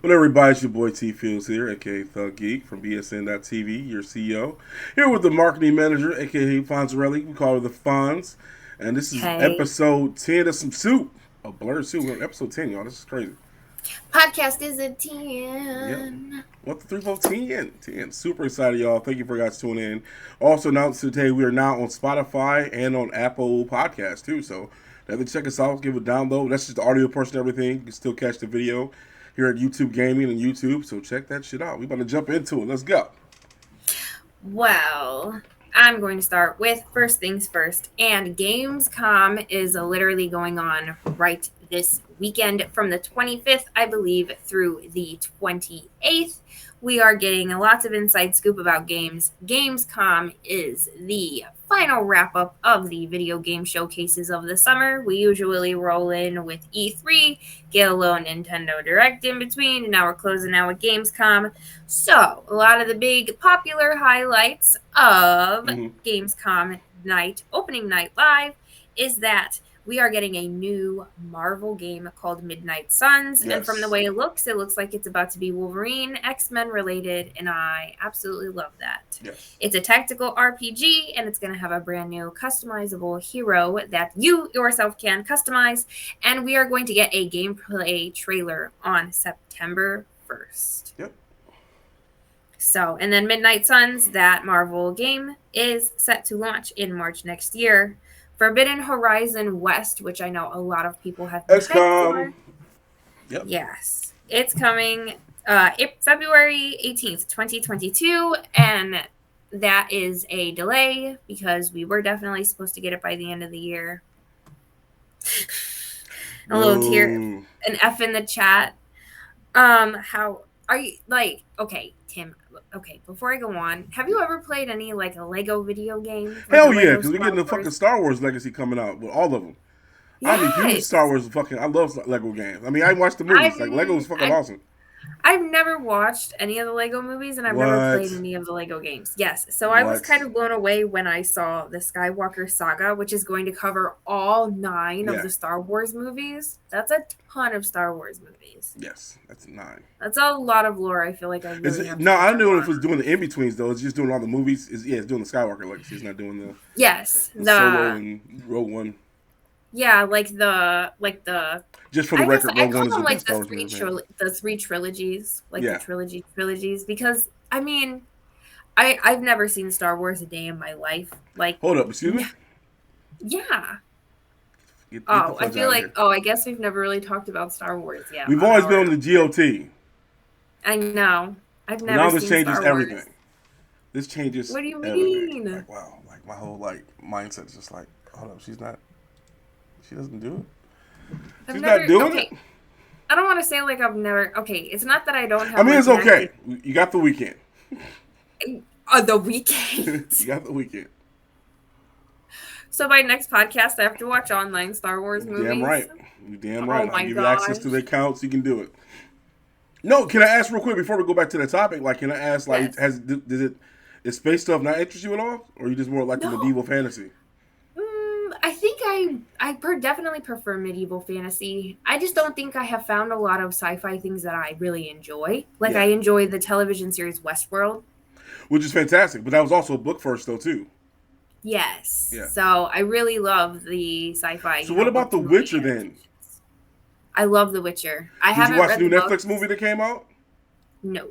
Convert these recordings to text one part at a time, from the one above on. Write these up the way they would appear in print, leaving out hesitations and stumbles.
Well, everybody, it's your boy T Fields here, aka Thug Geek from BSN.TV, your CEO. Here with the marketing manager, aka Fonzarelli. We call her the Fonz. And this is Hey, episode 10 of some soup. Of BlerdSoup. We're on episode 10, y'all. This is crazy. podcast is a Yep. 10. What the 3 vote 10. Super excited, y'all. Thank you for guys tuning in. Also announced today we are now on Spotify and on Apple Podcasts too. So definitely check us out. Give it a download. That's just the audio portion of everything. You can still catch the video here at YouTube Gaming and YouTube. So check that shit out. We about to jump into it. Let's go. Well, I'm going to start with first things first. And Gamescom is literally going on right this weekend from the 25th, I believe, through the 28th. We are getting lots of inside scoop about games. Gamescom is the final wrap up of the video game showcases of the summer. We usually roll in with E3, get a little Nintendo Direct in between, and now we're closing out with Gamescom. So, a lot of the big popular highlights of Mm-hmm. Gamescom night, opening night live, is that we are getting a new Marvel game called Midnight Suns. And from the Yes. way it looks like it's about to be Wolverine, X-Men related, and I absolutely love that. Yes. It's a tactical RPG, and it's going to have a brand new customizable hero that you yourself can customize. And we are going to get a gameplay trailer on September 1st. Yep. So, and then Midnight Suns, that Marvel game, is set to launch in March next year. Forbidden Horizon West, which I know a lot of people have been hyped XCOM. for. Yep. Yes, it's coming February 18th, 2022, and that is a delay because we were definitely supposed to get it by the end of the year. A little tear, Boom. an F in the chat. How are you? Like, okay, Tim. Okay, before I go on, have you ever played any like a Lego video game, like the Hell yeah, Lego because we're Star getting the fucking Wars? Star Wars Legacy coming out with all of them. I'm a huge Star Yes, Wars fucking. I love Lego games. I mean, I watch the movies. Like Lego is fucking I've awesome. I've never watched any of the Lego movies, and I've never played What? any of the Lego games. Yes, so I was kind What? of blown away when I saw the Skywalker saga, which is going to cover all 9 of Yeah. the Star Wars movies. That's a ton of Star Wars movies. Yes. That's 9. That's a lot of lore. I feel like I Is really it, have to no, I catch up knew if it was on. doing the in betweens though. It's just doing all the movies. It's doing the Skywalker Legacy. It's not doing Yes, the Solo the and Rogue One. yeah, like the Just for the I guess record, I Rogue One call is the them like best Star Wars movie ever made. the three trilogies, like the Yeah. trilogies, because I mean, I've never seen Star Wars a day in my life. Like, Hold up. Excuse me. yeah. Get the Oh, I fudge feel out of like here. I guess we've never really talked about Star Wars yet We've on always been our. on the GOT. I know. I've But never now this seen changes Star Wars. everything. This changes What do you everything. mean? Like wow. Like my whole like mindset is just like, hold up. She's not. She doesn't do it. I've She's not never. doing it. Okay, I don't want to say like I've never. Okay, it's not that I don't I have mean, like it's massive. okay. You got the weekend. The weekend. You got the weekend. So by next podcast, I have to watch online Star Wars Damn movies. right. You damn Oh right. I'll my give you access gosh. to the accounts. You can do it. No, can I ask real quick before we go back to the topic? Like, can I ask, like, Yes. does it is space stuff not interest you at all, or you just more like the No. medieval fantasy? I think definitely prefer medieval fantasy. I just don't think I have found a lot of sci-fi things that I really enjoy. Like I Yeah, enjoy the television series Westworld. which is fantastic. But that was also a book first, though, too. Yes. Yeah. So I really love the sci-fi, So what about book The to movie Witcher then? adaptations. I love The Witcher. I Did you haven't watch read the the new Netflix books. movie that came out? No.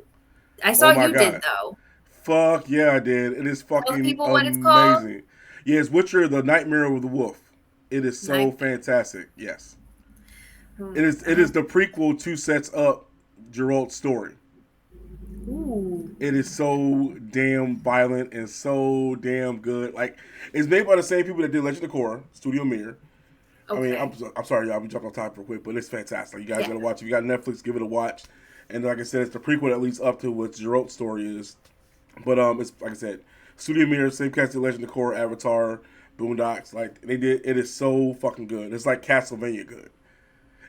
I Oh saw my you did god! though. Fuck yeah, I did. It is Tell the fucking people what it's called. amazing. Yeah, it's Witcher: The Nightmare of the Wolf. It is so Nightmare. fantastic. Yes, Hmm. it is. It is the prequel to sets up Geralt's story. Ooh. It is so damn violent and so damn good. Like it's made by the same people that did Legend of Korra, Studio Mir. I mean, Okay. I'm sorry, y'all. We jumped on top real quick, but it's fantastic. You guys Yeah. gotta watch. If you got Netflix, give it a watch. And like I said, it's the prequel that leads up to what Geralt's story is. But it's like I said, Studio Mir, same cast as Legend of Korra, Avatar, Boondocks. Like they did. It is so fucking good. It's like Castlevania good.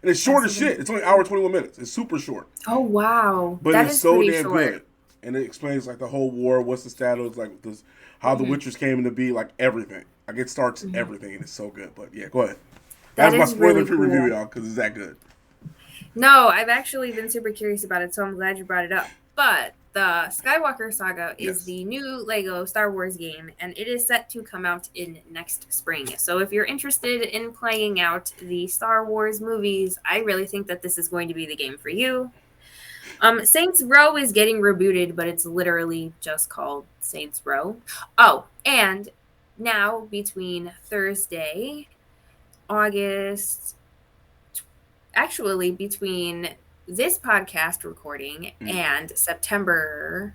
And it's short as shit. Castlevania. It's only an hour 21 minutes. It's super short. Oh wow. But That it's is so pretty damn short. good, and it explains like the whole war, what's the status, like this, how the Hmm. Witchers came into be, like everything. Like it starts everything, and it's so good. But yeah, go ahead. That That's my is really spoiler-free review, cool. y'all, because it's that good. No, I've actually been super curious about it, so I'm glad you brought it up. But the Skywalker Saga is Yes. the new Lego Star Wars game, and it is set to come out in next spring. So if you're interested in playing out the Star Wars movies, I really think that this is going to be the game for you. Saints Row is getting rebooted, but it's literally just called Saints Row. Oh, and now between Thursday, August, actually between this podcast recording Mm. and September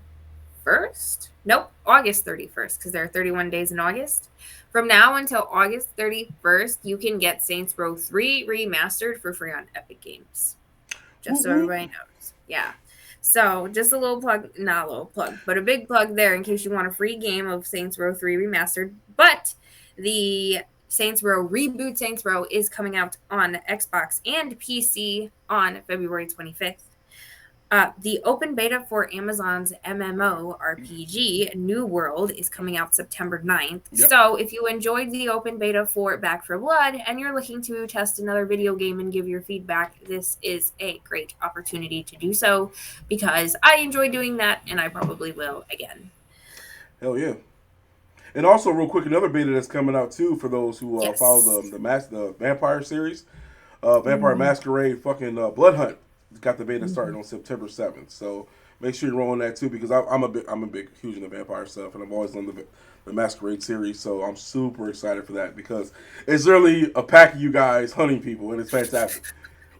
1st, nope, August 31st, because there are 31 days in August. From now until August 31st, you can get Saints Row 3 remastered for free on Epic Games. Just Whoop, so whoop. everybody knows. Yeah. So just a little plug, not a little plug, but a big plug there in case you want a free game of Saints Row 3 remastered. But the Saints Row reboot Saints Row is coming out on Xbox and PC on February 25th. The open beta for Amazon's MMORPG New World is coming out September 9th. Yep. So if you enjoyed the open beta for Back for Blood and you're looking to test another video game and give your feedback, this is a great opportunity to do so because I enjoy doing that and I probably will again. Hell yeah. And also, real quick, another beta that's coming out too for those who follow Yes. the Vampire series, Vampire Mm-hmm. Masquerade, fucking Blood Hunt. Got the beta Mm-hmm. starting on September 7th. So make sure you're rolling that too because I'm a big huge into vampire stuff and I've always loved the Masquerade series. So I'm super excited for that because it's literally a pack of you guys hunting people and it's fantastic.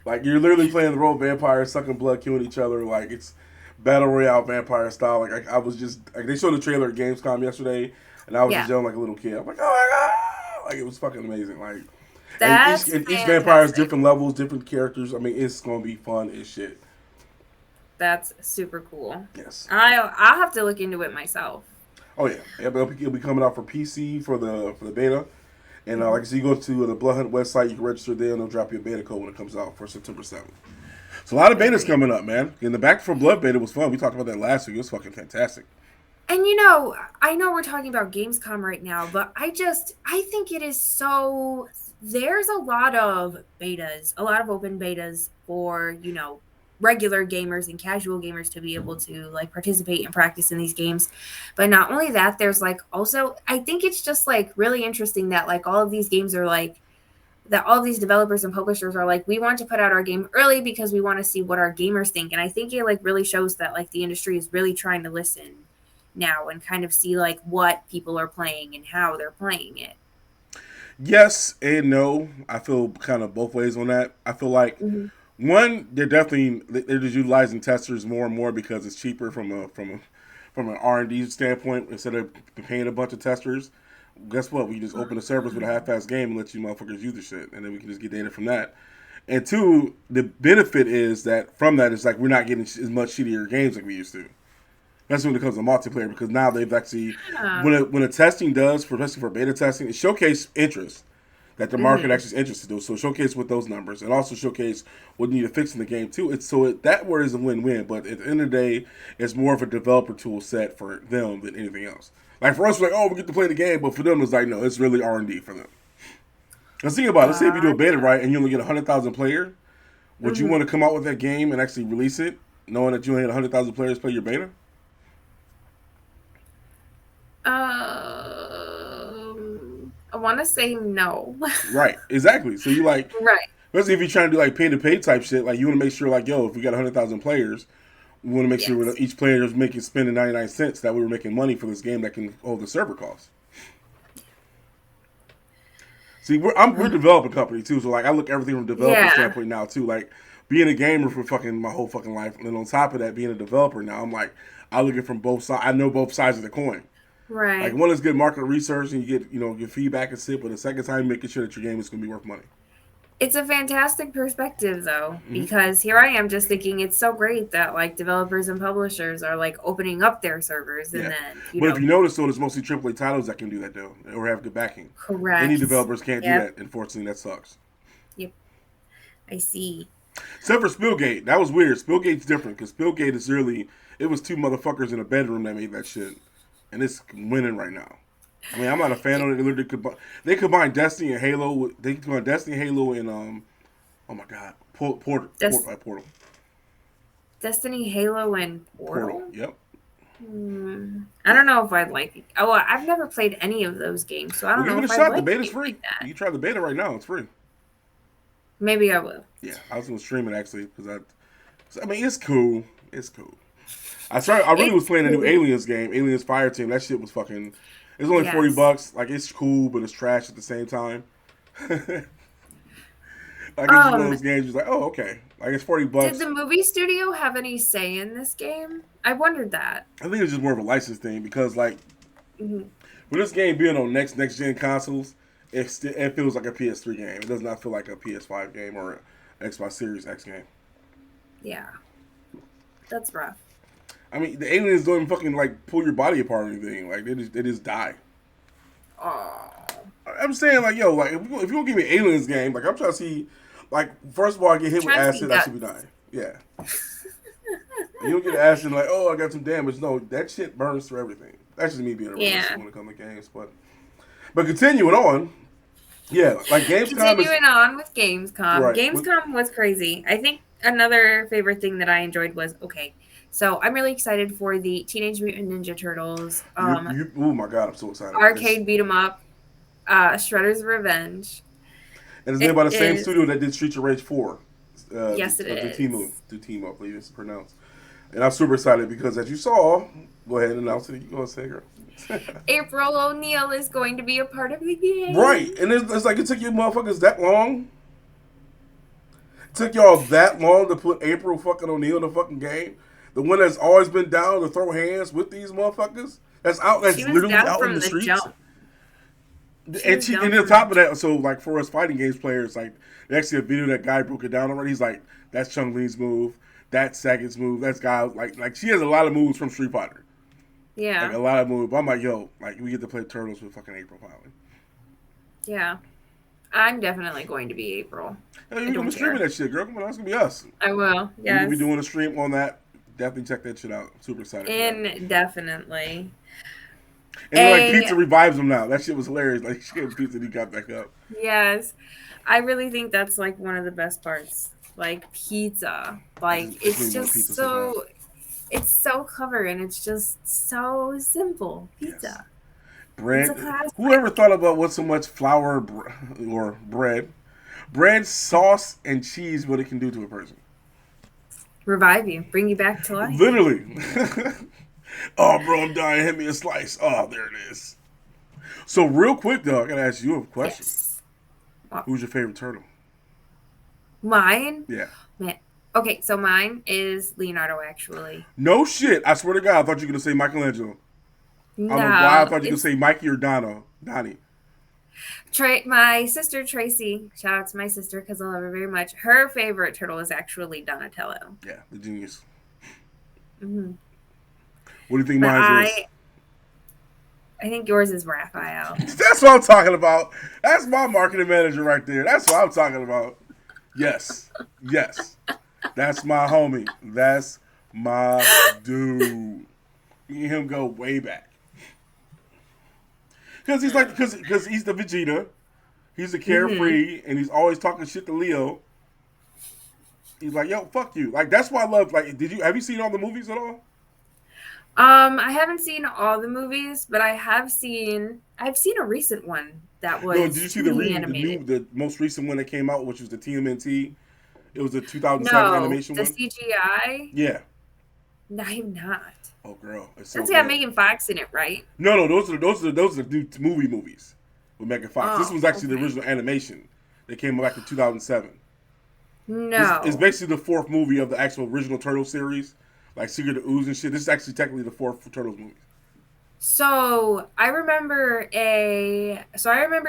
Like you're literally playing the role of vampires, sucking blood, killing each other. Like it's battle royale vampire style. Like I was just like they showed the trailer at Gamescom yesterday, and I was just Yeah. yelling like a little kid. I'm like, oh my god! Like it was fucking amazing. Like That's and each vampire has fantastic. different levels, different characters. I mean, it's gonna be fun as shit. That's super cool. Yes. I'll have to look into it myself. Oh yeah. Yeah, but it'll be coming out for PC for the beta. And Mm-hmm. like I said, you go to the Blood Hunt website, you can register there, and they'll drop you a beta code when it comes out for September 7th. So a lot of betas Agreed. coming up, man. And the Back for Blood beta was fun. We talked about that last week. It was fucking fantastic. And I know we're talking about Gamescom right now, but I think it is so there's a lot of betas, a lot of open betas for, regular gamers and casual gamers to be able to like participate and practice in these games. But not only that, there's like also I think it's just like really interesting that like all of these games are like that all these developers and publishers are like, we want to put out our game early because we want to see what our gamers think. And I think it like really shows that like the industry is really trying to listen now and kind of see like what people are playing and how they're playing it. Yes and no. I feel kind of both ways on that. I feel like Mm-hmm. one, they're just utilizing testers more and more because it's cheaper from an R&D standpoint instead of paying a bunch of testers. Guess what? We just open the servers with a half-assed game and let you motherfuckers use the shit, and then we can just get data from that. And two, the benefit is that from that is like we're not getting as much shittier games like we used to. That's when it comes to multiplayer because now they've actually Yeah. when a testing does, especially for beta testing, it showcase interest that the market Mm-hmm. actually is interested in. So showcase with those numbers and also showcase what you need to fix in the game too. That word is a win-win, but at the end of the day, it's more of a developer tool set for them than anything else. Like for us, we're like, oh, we get to play the game, but for them, it's like, no, it's really R&D for them. Let's think about it. Let's say if you do a beta Gotcha. right and you only get 100,000 players, would you Mm-hmm. want to come out with that game and actually release it, knowing that you only had 100,000 players play your beta? I want to say no. Right, exactly. So you like, Right. especially if you're trying to do like pay to pay type shit, like you want to make sure like, yo, if we got 100,000 players, we want to make sure Yes. that each player is making spending 99 cents that we were making money for this game that can hold the server costs. See, we're a developing company too, so like I look at everything from a developer Yeah. standpoint now too. Like being a gamer for fucking my whole fucking life, and then on top of that, being a developer now, I'm like I look at it from both sides. I know both sides of the coin. Like Right. one is good market research and you get your feedback and shit, but the second time making sure that your game is going to be worth money. It's a fantastic perspective though, Mm-hmm. because here I am just thinking it's so great that like developers and publishers are like opening up their servers and Yeah, then, but if you notice though, there's mostly AAA titles that can do that though, or have good backing. Indie correct. developers can't do Yep. that. Unfortunately, that sucks. Yep. I see. Except for Spillgate, that was weird. Spillgate's different because Spillgate is really it was two motherfuckers in a bedroom that made that shit, and it's winning right now. I mean, I'm not a fan of it. They combine Destiny and Halo. They combine Destiny, Halo, and oh my god, Portal. Destiny, Halo, and Portal. Yep. I don't know if I'd like it. Oh, I've never played any of those games, so I don't know Give it if a I'd shot. like The beta's it free. like that. You can try the beta right now. It's free. Maybe I will. Yeah, I was gonna stream it actually because I mean, it's cool. It's cool. I really was playing a new Aliens game, Aliens Fireteam. That shit was fucking. It's only $40. Like, it's cool, but it's trash at the same time. Like, it's one of those games. You're like, oh, okay. Like, it's $40. Did the movie studio have any say in this game? I wondered that. I think it's just more of a license thing because, like, with this game being on next gen consoles, it feels like a PS3 game. It does not feel like a PS5 game or an Xbox Series X game. Yeah, that's rough. I mean, the aliens don't even fucking like pull your body apart or anything. Like, they just die. Oh. I'm saying, like, yo, like, if you don't give me an aliens game, like, I'm trying to see, like, first of all, I get hit with acid, I should be dying. Yeah. You don't get acid like, oh, I got some damage. No, that shit burns through everything. That's just me being a realist when it comes to games. But continuing on, yeah, like Gamescom. Continuing on with Gamescom. Right. Gamescom was crazy. I think another favorite thing that I enjoyed was so I'm really excited for the Teenage Mutant Ninja Turtles. Oh my god, I'm so excited! Arcade beat 'em up, Shredder's Revenge. And it's made by the same studio that did Streets of Rage 4. Yes, it is. The team, I believe it's pronounced. And I'm super excited because, as you saw, go ahead and announce it. You go and say, girl. April O'Neil is going to be a part of the game. Right. And it's like, it took you motherfuckers that long? It took y'all that long to put April fucking O'Neil in the fucking game? The one that's always been down to throw hands with these motherfuckers? That's literally out in the streets? Jump. And on top of that, so like for us fighting games players, like there's actually a video that guy broke it down already. He's like, that's Chung Li's move, that's Sagat's move, that's guy like she has a lot of moves from Street Fighter. Yeah. Like a lot of moves. But I'm like, yo, like we get to play Turtles with fucking April finally. Yeah. I'm definitely going to be April. Hey, you're gonna be streaming that shit, girl. Come on, that's gonna be us. I will. Yes. We'll be doing a stream on that. Definitely check that shit out. I'm super excited. Indefinitely. And then, like, pizza revives him now. That shit was hilarious. Like, she gave pizza and he got back up. Yes. I really think that's, like, one of the best parts. Like, pizza. Like, it's just so... It's so clever and it's just so simple. Pizza. Yes. Bread. Whoever thought about what so much flour or bread, sauce, and cheese, what it can do to a person? Revive you. Bring you back to life. Literally. Oh, bro, I'm dying. Hit me a slice. Oh, there it is. So, real quick, though, I got to ask you a question. Yes. Who's your favorite turtle? Mine? Yeah. Man. Okay, so mine is Leonardo, actually. No shit. I swear to God, I thought you were going to say Michelangelo. No. I don't know why I thought you were going to say Mikey or Donnie. My sister, Tracy, shout out to my sister because I love her very much. Her favorite turtle is actually Donatello. Yeah, the genius. Mm-hmm. What do you think mine is? I think yours is Raphael. That's what I'm talking about. That's my marketing manager right there. That's what I'm talking about. Yes. That's my homie. That's my dude. Me and him go way back. Because he's like, because he's the Vegeta. He's a carefree, and he's always talking shit to Leo. He's like, yo, fuck you. Like, that's why I love, like, have you seen all the movies at all? I haven't seen all the movies, but I've seen a recent one that was. No, did you see the most recent one that came out, which was the TMNT? It was a 2007 animation one. The CGI. Yeah. No, I have not. Oh, girl, it's so. That's got Megan Fox in it, right? No, those are the new movies with Megan Fox. This was actually the original animation that came back in 2007. No, it's basically the fourth movie of the actual original Turtle series. Like Secret of Ooze and shit. This is actually technically the fourth Turtles movie. So I remember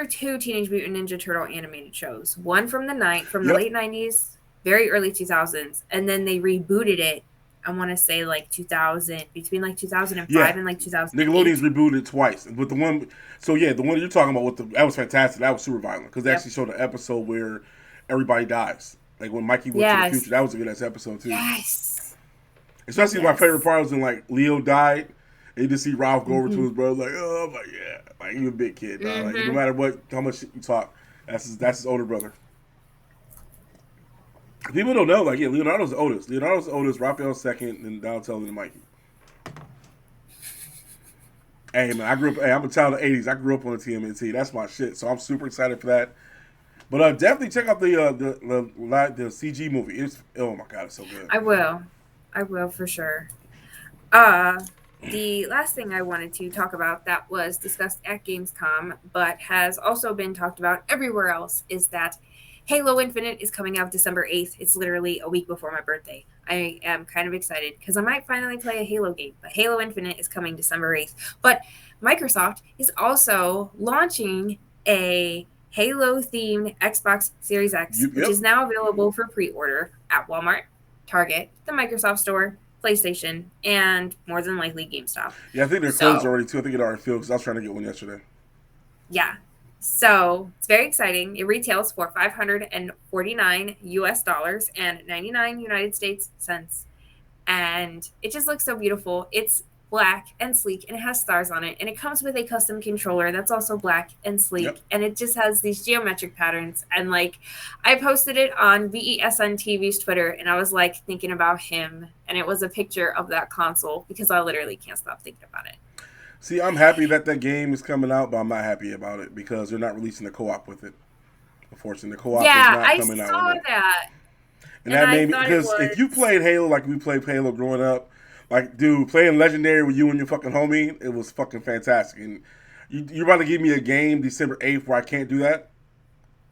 two Teenage Mutant Ninja Turtle animated shows. One from the late 90s, very early 2000s, and then they rebooted it. I want to say like 2000, between like 2005 and like 2008. Nickelodeon's rebooted twice, but the one you're talking about that was fantastic. That was super violent because they actually showed an episode where everybody dies. Like when Mikey went to the future, that was a good ass episode too. Yes. Especially my favorite part was when like Leo died, and you just see Ralph go over to his brother like, oh my yeah, like you a big kid, dog. Like no matter how much shit you talk, that's his older brother. People don't know, like, yeah, Leonardo's the oldest. Leonardo's the oldest, Raphael's second, and Donatello and Mikey. Hey, man, I'm a child of the 80s. I grew up on the TMNT. That's my shit. So I'm super excited for that. But definitely check out the CG movie. It's, oh my God, it's so good. I will for sure. Uh, the last thing I wanted to talk about that was discussed at Gamescom, but has also been talked about everywhere else, is that Halo Infinite is coming out December 8th. It's literally a week before my birthday. I am kind of excited because I might finally play a Halo game, but Halo Infinite is coming December 8th. But Microsoft is also launching a Halo themed Xbox Series X, which is now available for pre order at Walmart, Target, the Microsoft Store, PlayStation, and more than likely GameStop. Yeah, I think they're closed already too. I think it already filled because I was trying to get one yesterday. Yeah. So it's very exciting. It retails for $549 US and 99 United States cents. And it just looks so beautiful. It's black and sleek and it has stars on it. And it comes with a custom controller that's also black and sleek. Yep. And it just has these geometric patterns. And like, I posted it on VESN TV's Twitter and I was like thinking about him. And it was a picture of that console because I literally can't stop thinking about it. See, I'm happy that game is coming out, but I'm not happy about it because they're not releasing the co-op with it. Unfortunately, the co-op is not coming out with it. Yeah, I saw that. And that made me, because if you played Halo like we played Halo growing up, like, dude, playing Legendary with you and your fucking homie, it was fucking fantastic. And you're about to give me a game December 8th where I can't do that?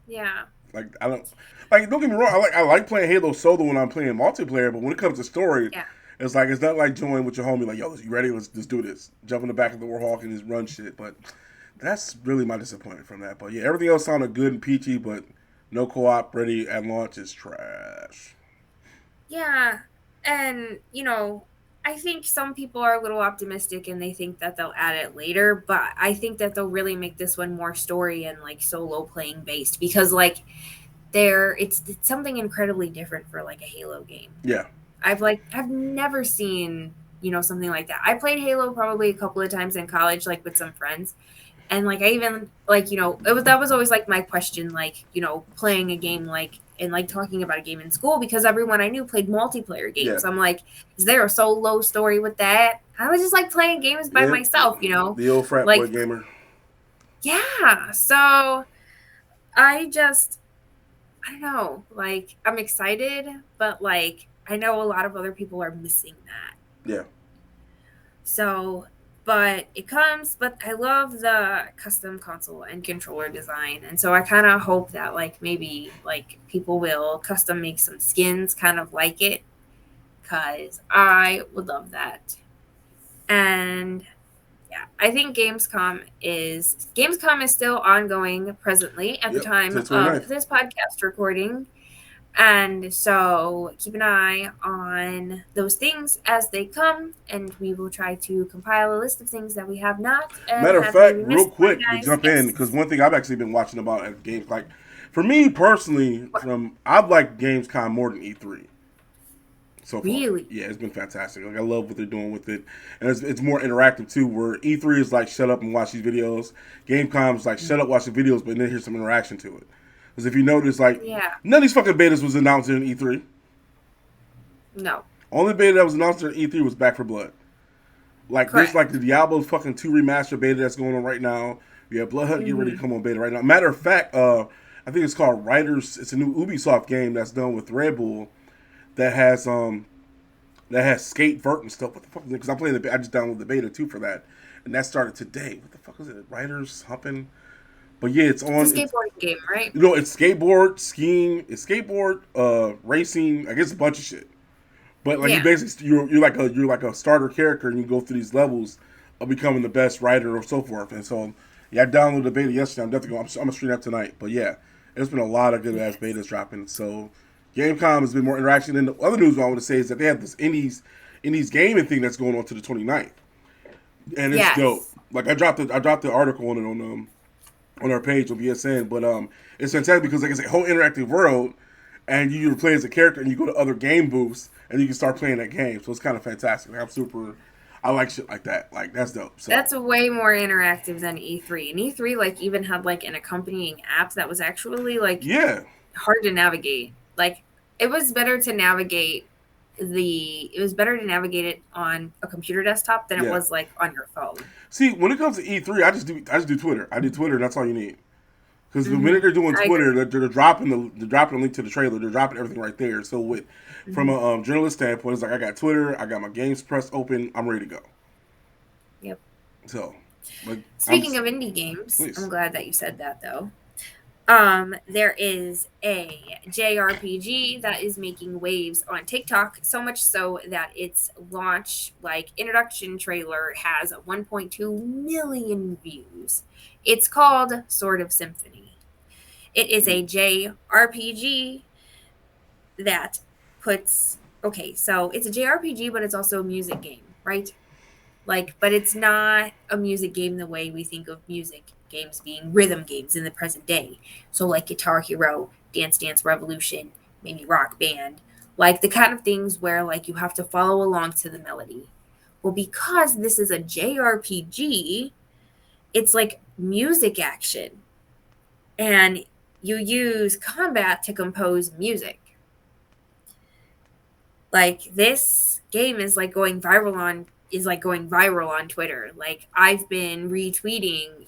Yeah. Like, I don't, like, don't get me wrong, I like playing Halo solo when I'm playing multiplayer, but when it comes to story, it's like, it's not like joining with your homie, like, yo, you ready? Let's do this. Jump in the back of the Warhawk and just run shit. But that's really my disappointment from that. But yeah, everything else sounded good and peachy, but no co-op ready at launch is trash. Yeah, and, you know, I think some people are a little optimistic and they think that they'll add it later, but I think that they'll really make this one more story and, like, solo playing based because, like, it's something incredibly different for, like, a Halo game. Yeah. I've never seen, you know, something like that. I played Halo probably a couple of times in college, like, with some friends. And, like, I even, like, you know, that was always, like, my question, like, you know, playing a game, like, and, like, talking about a game in school because everyone I knew played multiplayer games. Yeah. I'm like, is there a solo story with that? I was just, like, playing games by myself, you know? The old frat boy gamer. Yeah. So, I don't know. Like, I'm excited, but, like, I know a lot of other people are missing that. Yeah. So, but it comes, but I love the custom console and controller design. And so I kind of hope that, like, maybe, like, people will custom make some skins kind of like it because I would love that. And yeah, I think Gamescom is still ongoing presently at the time of this podcast recording. And so keep an eye on those things as they come, and we will try to compile a list of things that we have not. Matter of fact, real quick, to jump in, because one thing I've actually been watching about at games, like, for me personally, I've liked Gamescom more than E3. So far. Really? Yeah, it's been fantastic. Like, I love what they're doing with it. And it's more interactive, too, where E3 is like, shut up and watch these videos. Gamescom is like, shut up, watch the videos, but then here's some interaction to it. Because if you notice, like, none of these fucking betas was announced in E3. No. Only beta that was announced in E3 was Back 4 Blood. Like, there's, like, the Diablo fucking 2 remaster beta that's going on right now. We have Blood Hunt getting ready to come on beta right now. Matter of fact, I think it's called Riders. It's a new Ubisoft game that's done with Red Bull that has skate vert and stuff. What the fuck is it? Because I'm playing I just downloaded the beta, too, for that. And that started today. What the fuck is it? Riders humping... But yeah, it's on. It's a skateboarding game, right? You know, it's skateboard, skiing, racing. I guess a bunch of shit. But like you basically, you're like a starter character, and you go through these levels of becoming the best rider or so forth. And so, yeah, I downloaded the beta yesterday. I'm definitely going. I'm gonna stream that tonight. But yeah, there's been a lot of good ass betas dropping. So, Gamescom has been more interaction. And the other news I want to say is that they have this indies gaming thing that's going on to the 29th, and it's dope. Like I dropped the article on it on our page on BSN, but it's fantastic because like it's a whole interactive world, and you play as a character, and you go to other game booths, and you can start playing that game. So it's kind of fantastic. Like, I like shit like that. Like that's dope. So. That's way more interactive than E3. And E3 like even had like an accompanying app that was actually like hard to navigate. Like it was better to navigate it on a computer desktop than it Yeah. was like on your phone. See, when it comes to E3, I just do Twitter. I do Twitter, and that's all you need. Because the minute Mm-hmm. they're doing I Twitter, agree. they're dropping a link to the trailer. They're dropping everything right there. So from Mm-hmm. a journalist standpoint, it's like I got Twitter, I got my Games Press open, I'm ready to go. Yep. So, like, Speaking of indie games, I'm please. glad that you said that though. There is a JRPG that is making waves on TikTok, so much so that its launch, like introduction trailer, has 1.2 million views. It's called Sword of Symphony. It is a JRPG that puts okay, so it's a JRPG, but it's also a music game, right? Like, but it's not a music game the way we think of music games being rhythm games in the present day. So, like Guitar Hero, Dance Dance Revolution, maybe Rock Band, like the kind of things where like you have to follow along to the melody. Well, because this is a JRPG, it's like music action, and you use combat to compose music. Like this game is like going viral on Twitter. Like I've been retweeting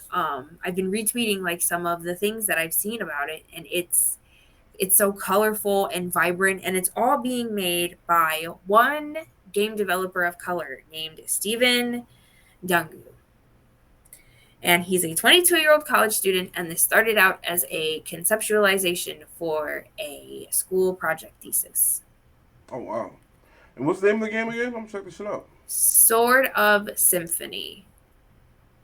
like some of the things that I've seen about it, and it's so colorful and vibrant, and it's all being made by one game developer of color named Steven Dungu. And he's a 22-year-old college student, and this started out as a conceptualization for a school project thesis. Oh wow! And what's the name of the game again? I'm gonna check this shit out. Sword of Symphony.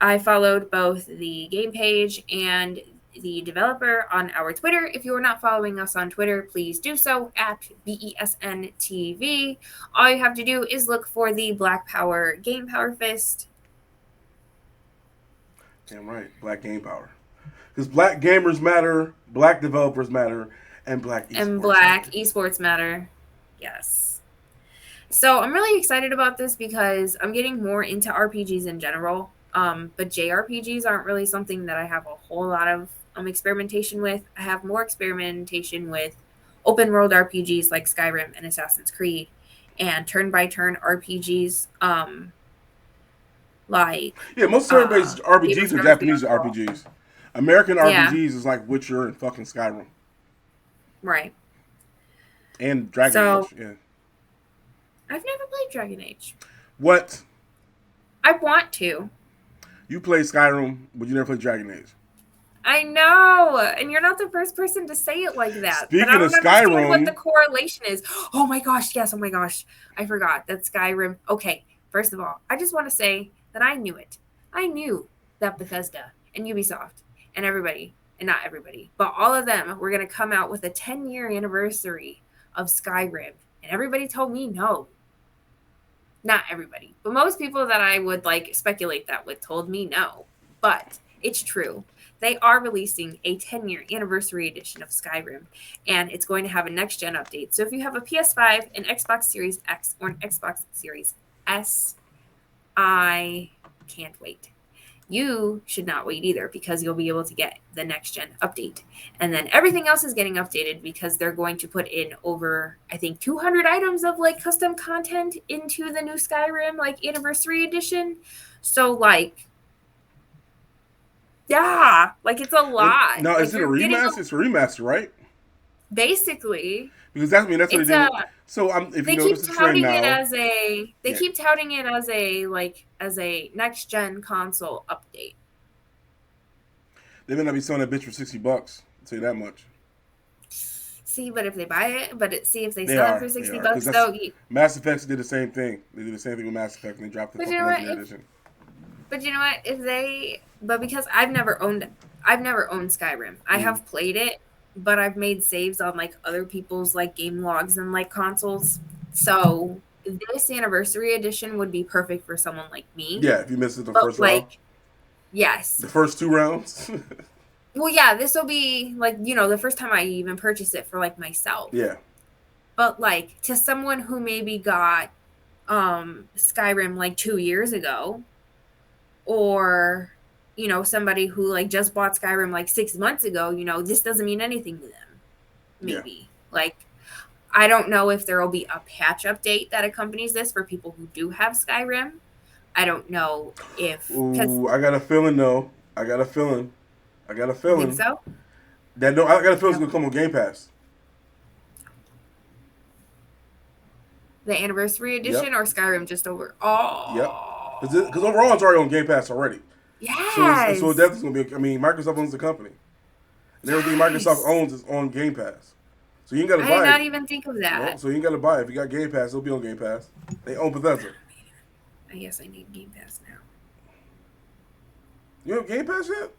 I followed both the game page and the developer on our Twitter. If you are not following us on Twitter, please do so at BESNTV. All you have to do is look for the Black Power Game Power Fist. Damn right, Black Game Power. Because black gamers matter, black developers matter, and black And esports Black matter. Esports Matter. Yes. So I'm really excited about this because I'm getting more into RPGs in general. But JRPGs aren't really something that I have a whole lot of experimentation with. I have more experimentation with open world RPGs like Skyrim and Assassin's Creed, and turn by turn RPGs like Yeah, most turn-based Game of RPGs are Thrones Japanese Beyond Call. RPGs. American Yeah, RPGs is like Witcher and fucking Skyrim right. and Dragon So Age. Yeah. I've never played Dragon Age. What? I want to. You play Skyrim, but you never play Dragon Age. I know, and you're not the first person to say it like that, but I Speaking of don't understand what the Skyrim, correlation is. Oh my gosh, yes, oh my gosh. I forgot that Skyrim. Okay, first of all, I just want to say that I knew it. I knew that Bethesda and Ubisoft and everybody, and not everybody, but all of them were going to come out with a 10-year anniversary of Skyrim, and everybody told me no. Not everybody, but most people that I would like speculate that with told me no. But it's true. They are releasing a 10-year anniversary edition of Skyrim, and it's going to have a next gen update. So if you have a PS5, an Xbox Series X, or an Xbox Series S, I can't wait. You should not wait either, because you'll be able to get the next gen update. And then everything else is getting updated because they're going to put in over, I think, 200 items of like custom content into the new Skyrim like anniversary edition. So like, yeah, like it's a and lot. now is Like it a you're getting remaster? It's a remaster, right? basically Because that's what they it's did. a So if you they keep notice the trend touting it now, as a yeah, as a next gen console update. they may not be selling that bitch for $60. I'll tell you that much. See, but if they buy it, see if they They sell it for are, they 60 are, because bucks that's though. Mass Effect did the same thing. They did the same thing with Mass Effect, and they dropped the But you fucking know what? Legendary Edition. But you know what? But because I've never owned Skyrim. I Mm. have played it, but I've made saves on like other people's like game logs and like consoles. So this anniversary edition would be perfect for someone like me. Yeah, if you missed it the But first round, like, yes. the first two rounds. Well, yeah, this will be like, the first time I even purchase it for like myself. Yeah, But like to someone who maybe got Skyrim like 2 years ago, or somebody who like just bought Skyrim like 6 months ago, this doesn't mean anything to them. yeah. Maybe like I don't know if there will be a patch update that accompanies this for people who do have Skyrim. I don't know if because Ooh, I got a feeling though. I got a feeling. I got a you think feeling so. that no. I got a feeling it's No. gonna come on Game Pass. The anniversary Yep. edition or Skyrim just over. Yep. Oh, Because overall it's already on Game Pass already. So it yes, definitely gonna be. I mean, Microsoft owns the company, and everything Microsoft yes. owns is on Game Pass. So you ain't gotta I did buy not it. even think of No, that. so you ain't gotta buy it. If you got Game Pass, it'll be on Game Pass. They own Bethesda. I guess I need Game Pass now. You have Game Pass yet?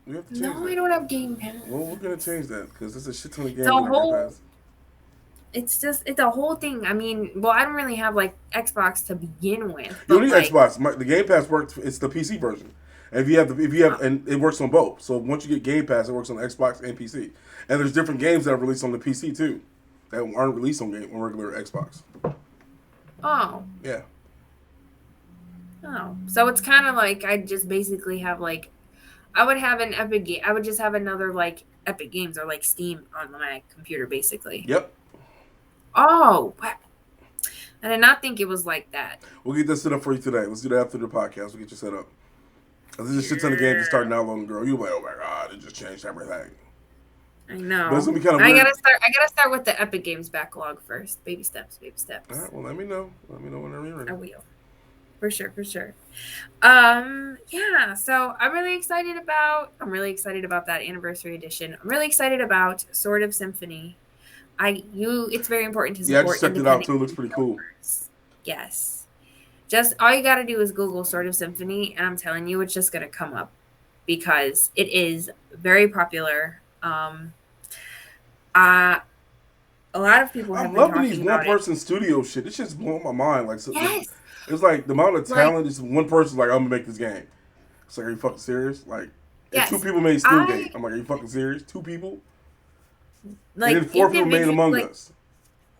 We have to change No, I that. don't have Game Pass. Well, we're gonna change that because there's a shit ton of It's games a on Game whole. Pass. It's a whole thing. I mean, well, I don't really have like Xbox to begin with, You don't but need like, Xbox. The Game Pass works. It's the PC version. And and it works on both. So once you get Game Pass, it works on Xbox and PC. And there's different games that are released on the PC too, that aren't released on regular Xbox. oh, Yeah. oh, so it's kind of like I just basically have like, I would have an Epic game. I would just have another like Epic Games or like Steam on my computer, basically. Yep. Oh, what? I did not think it was like that. We'll get that set up for you today. Let's do that after the podcast. We'll get you set up. There's a shit ton of games to start downloading, girl. You're like, oh my god, it just changed everything. I know. But it's gonna be kind of I weird. gotta start with the Epic Games backlog first. Baby steps, baby steps. All right. Well, let me know. Let me know whenever you're ready. I will. For sure, for sure. Yeah, so I'm really excited about that anniversary edition. I'm really excited about Sword of Symphony. It's very important to Yeah, I support just checked it out independent too. It looks pretty cool. developers. Yes. Just all you gotta do is Google Sword of Symphony, and I'm telling you, it's just gonna come up because it is very popular. A lot of people have I'm been loving these talking about it. one-person studio shit. This shit's blowing my mind. Like, Yes. it's like the amount of Like- talent is one person. Like, I'm gonna make this game. It's like, are you fucking serious? Like, Yes. if 2 people made Steelgate, I'm like, are you fucking serious? 2 people? Like, and then 4 people made individual- Among like, Us.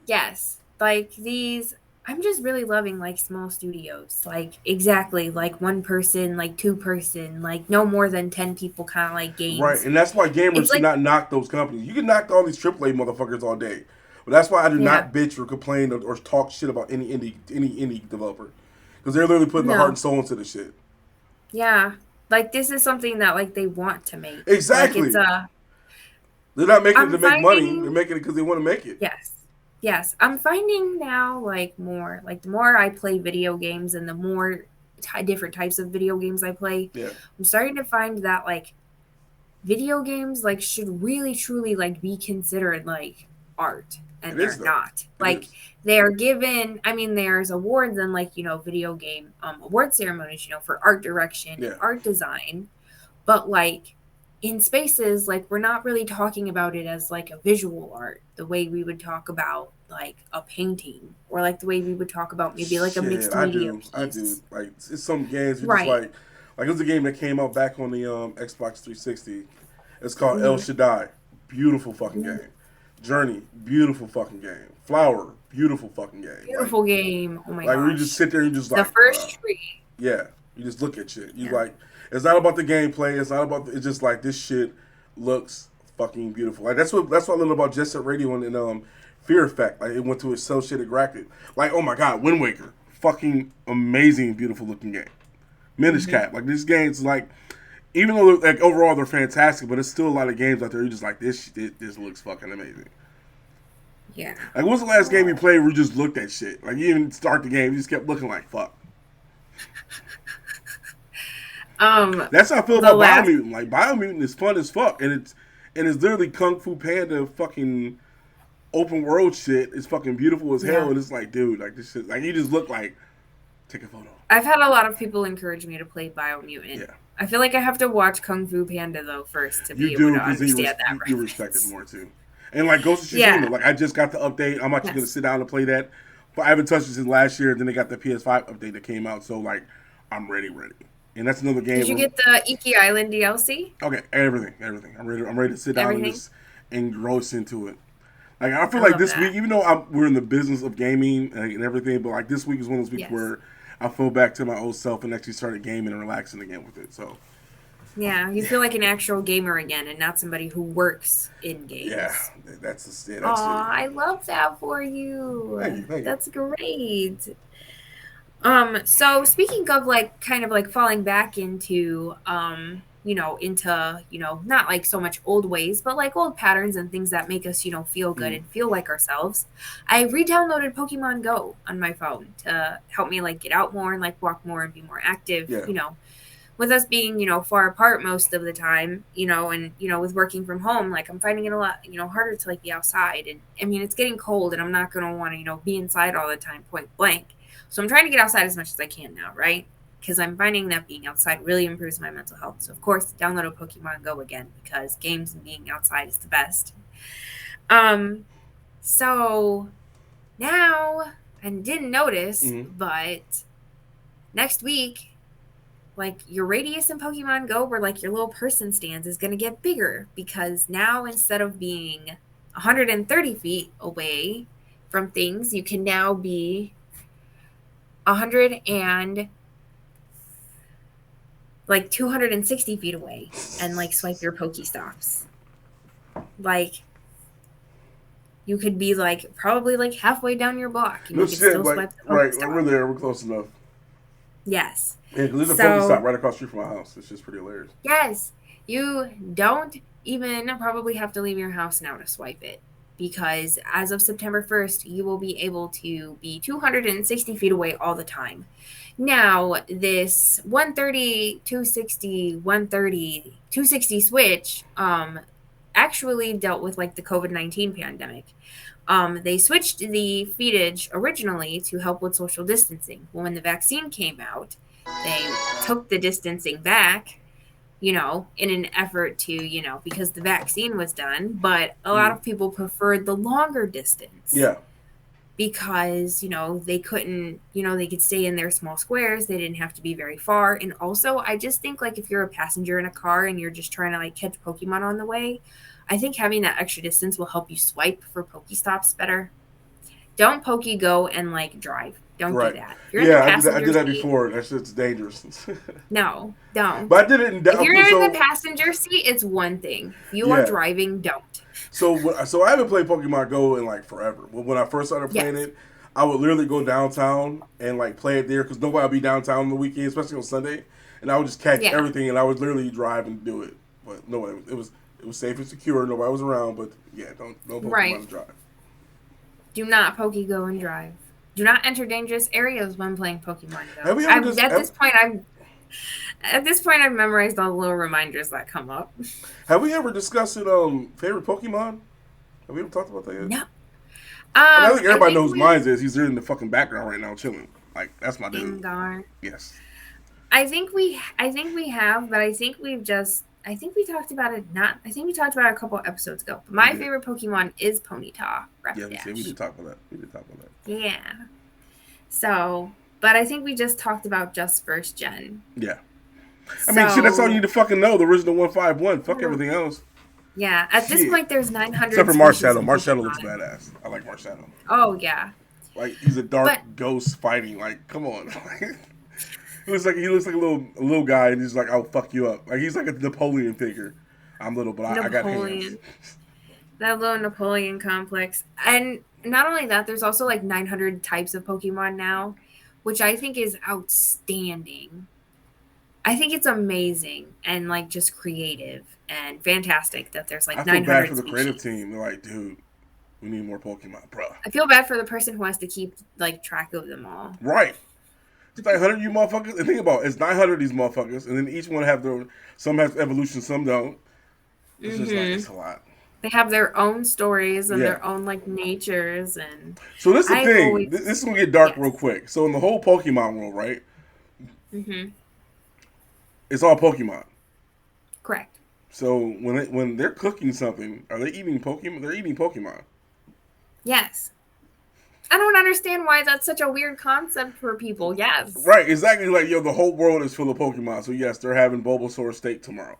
Yes. Like these, I'm just really loving like small studios. Like exactly like 1 person, like 2 person, like no more than 10 people kind of like games. Right, and that's why gamers It's should like- not knock those companies. You can knock all these AAA motherfuckers all day, but that's why I do Yeah. not bitch or complain or talk shit about any indie developer, because they're literally putting their No. heart and soul into the shit. Yeah. Like this is something that like they want to make. Exactly. Like it's They're not making I'm it to make money. finding- They're making it because they want to make it. Yes. I'm finding now like more like the more I play video games and the more different types of video games I play, Yeah. I'm starting to find that like video games like should really truly like be considered like art, and It they're is, though. not. It Like is. they're given, I mean there's awards and like, you know, video game award ceremonies, you know, for art direction Yeah. and art design, but like in spaces like we're not really talking about it as like a visual art the way we would talk about like a painting, or like the way we would talk about maybe like a Shit, mixed I media do. piece. I do. Like, it's some games you Right. just like it was a game that came out back on the Xbox 360. It's called Mm-hmm. El Shaddai. Beautiful fucking game. Journey, beautiful fucking game. Flower, beautiful fucking game. Beautiful game. Oh my Like, where you gosh. just sit there and you just The like first tree. yeah, you just look at shit. You Yeah. like, it's not about the gameplay. It's not about. It's just like this shit looks fucking beautiful. Like that's what I learned about Jet Set Radio and Fear Effect. Like it went to its cell shaded graphic. Like, oh my god, Wind Waker, fucking amazing, beautiful looking game. Minish Cap, like this game's like, even though like overall they're fantastic, but it's still a lot of games out there. You're just like this looks fucking amazing. Yeah. Like, what's the last game you played where you just looked at shit? Like, you didn't start the game, you just kept looking like fuck. That's how I feel about Biomutant. Like, Biomutant is fun as fuck, and it's literally Kung Fu Panda fucking open world shit. It's fucking beautiful as hell, and it's like, dude, like this shit, like you just look like, take a photo. I've had a lot of people encourage me to play Biomutant. Yeah. I feel like I have to watch Kung Fu Panda though first to be You do, able to because understand that. you respect it more too. And like Ghost of Tsushima, Yeah. like I just got the update. I'm actually gonna sit down and play that, but I haven't touched it since last year. Then they got the PS5 update that came out, so like I'm ready. And that's another game. Did you get the Iki Island DLC? Okay, everything. I'm ready to sit down and just engross into it. Like I feel I like love this that. week, even though we're in the business of gaming and everything, but like this week is one of those weeks Yes. where I feel back to my old self and actually started gaming and relaxing again with it. So Yeah, you feel like an actual gamer again and not somebody who works in Yeah, games. that's it. Oh, I love that for Thank you. you, thank you. That's great. So speaking of like kind of like falling back into not like so much old ways, but like old patterns and things that make us, feel good Mm, and feel like ourselves. I re-downloaded Pokemon Go on my phone to help me like get out more and like walk more and be more active, yeah, with us being, far apart most of the time, and, with working from home, like I'm finding it a lot, harder to like be outside. And I mean, it's getting cold and I'm not going to want to, be inside all the time, point blank. So I'm trying to get outside as much as I can now, right? Because I'm finding that being outside really improves my mental health. So of course, download a Pokemon Go again because games and being outside is the best. Um, so now I didn't notice, mm-hmm. but next week like your radius in Pokemon Go where like your little person stands is going to get bigger because now instead of being 130 feet away from things, you can now be 100 and like 260 feet away and like swipe your Pokestops. Like you could be like probably like halfway down your block and No you could shit, still like swipe the right, we're Pokestop. there, we're close enough. Yes. Yeah, because there's a Pokestop So right across the street from my house. It's just pretty hilarious. yes, you don't even probably have to leave your house now to swipe it because as of September 1st, you will be able to be 260 feet away all the time. Now, this 130, 260, 130, 260 switch actually dealt with like the COVID-19 pandemic. They switched the feetage originally to help with social distancing. Well, when the vaccine came out, they took the distancing back, in an effort to, because the vaccine was done, but a lot Mm. of people preferred the longer distance Yeah, because, they couldn't, they could stay in their small squares. They didn't have to be very far. And also, I just think like if you're a passenger in a car and you're just trying to like catch Pokemon on the way, I think having that extra distance will help you swipe for Pokestops better. Don't Go and like drive. Don't do right. that. If you're in the Yeah, I passenger did that seat, before. That shit's dangerous. no, But don't. I did it in If you're okay. in the So passenger seat, it's one thing. If you are yeah, driving, don't. so I haven't played Pokemon Go in like forever. When I first started playing Yes. it, I would literally go downtown and like play it there because nobody would be downtown on the weekend, especially on Sunday, and I would just catch Yeah. everything and I would literally drive and do it. But no, it was safe and secure. Nobody was around. But yeah, don't Pokemon Right. and drive. Do not Go and drive. Do not enter dangerous areas when playing Pokemon Have Go. we ever I'm just at this point I've memorized all the little reminders that come up. have we ever discussed it? Favorite Pokemon? Have we ever talked about that yet? No. I mean, I think I everybody think knows we mine is. He's there in the fucking background right now, chilling. Like that's my dude. Gengar. Yes. I think we have, but I think we talked about it not I think we talked about it a couple episodes ago. But We my did. favorite Pokemon is Ponyta, Yeah, we Rapidash. did talk about that. We did talk about that. Yeah. So, but I think we just talked about just first gen. Yeah. I mean, shit. That's all you need So, to fucking know. The original 151. Fuck everything else. yeah, at this Shit. point there's Except 900 for species Marshadow. of Marshadow looks Pokemon. badass. I like Marshadow. Oh, yeah. Like he's a dark But ghost fighting. Like, come on. he looks like a little guy, and he's like, "I'll fuck you up." Like he's like a Napoleon figure. I'm little, but I got hands. Napoleon, that little Napoleon complex. And not only that, there's also like 900 types of Pokemon now, which I think is outstanding. I think it's amazing and like just creative and fantastic that there's I like feel bad for 900 the creative species. team. They're like, dude, we need more Pokemon, bro. I feel bad for the person who has to keep like track of them all. Right. It's 900 you motherfuckers. And think about it. It's 900 of these motherfuckers, and then each one have their. Some have evolution, some don't. It's just like it's Mhm. a lot. They have their own stories and Yeah. their own like natures and So this is the I've thing. always This is gonna get dark real yes. quick. So in the whole Pokemon world, right? Mhm. It's all Pokemon. Correct. So when they're cooking something, are they eating Pokemon? They're eating Pokemon. Yes. I don't understand why that's such a weird concept for people. Yes. Right, exactly. Like yo, the whole world is full of Pokemon. So yes, they're having Bulbasaur steak tomorrow.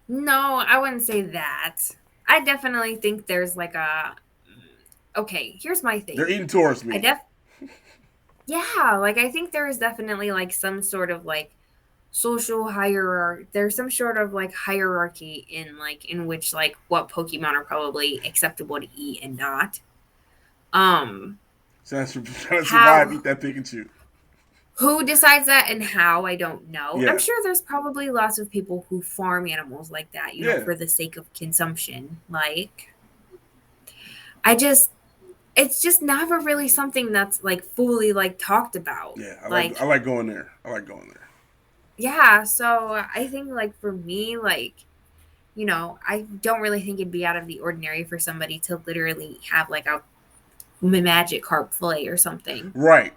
No, I wouldn't say that. I definitely think there's like a okay, here's my They're thing. eating tourist I meat. def Yeah, like I think there is definitely like some sort of like social hierarchy. There's some sort of like hierarchy in which like what Pokemon are probably acceptable to eat and not. So that's trying to survive, How eat that Pikachu. who decides that and how, I don't know. I'm Yeah. sure there's probably lots of people who farm animals like that, Yeah. for the sake of consumption. Like I just it's just never really something that's like fully like talked about. Yeah. I Like like going there. I like going there. yeah, so I think like for me like I don't really think it'd be out of the ordinary for somebody to literally have like a magic carp fillet or something. Right.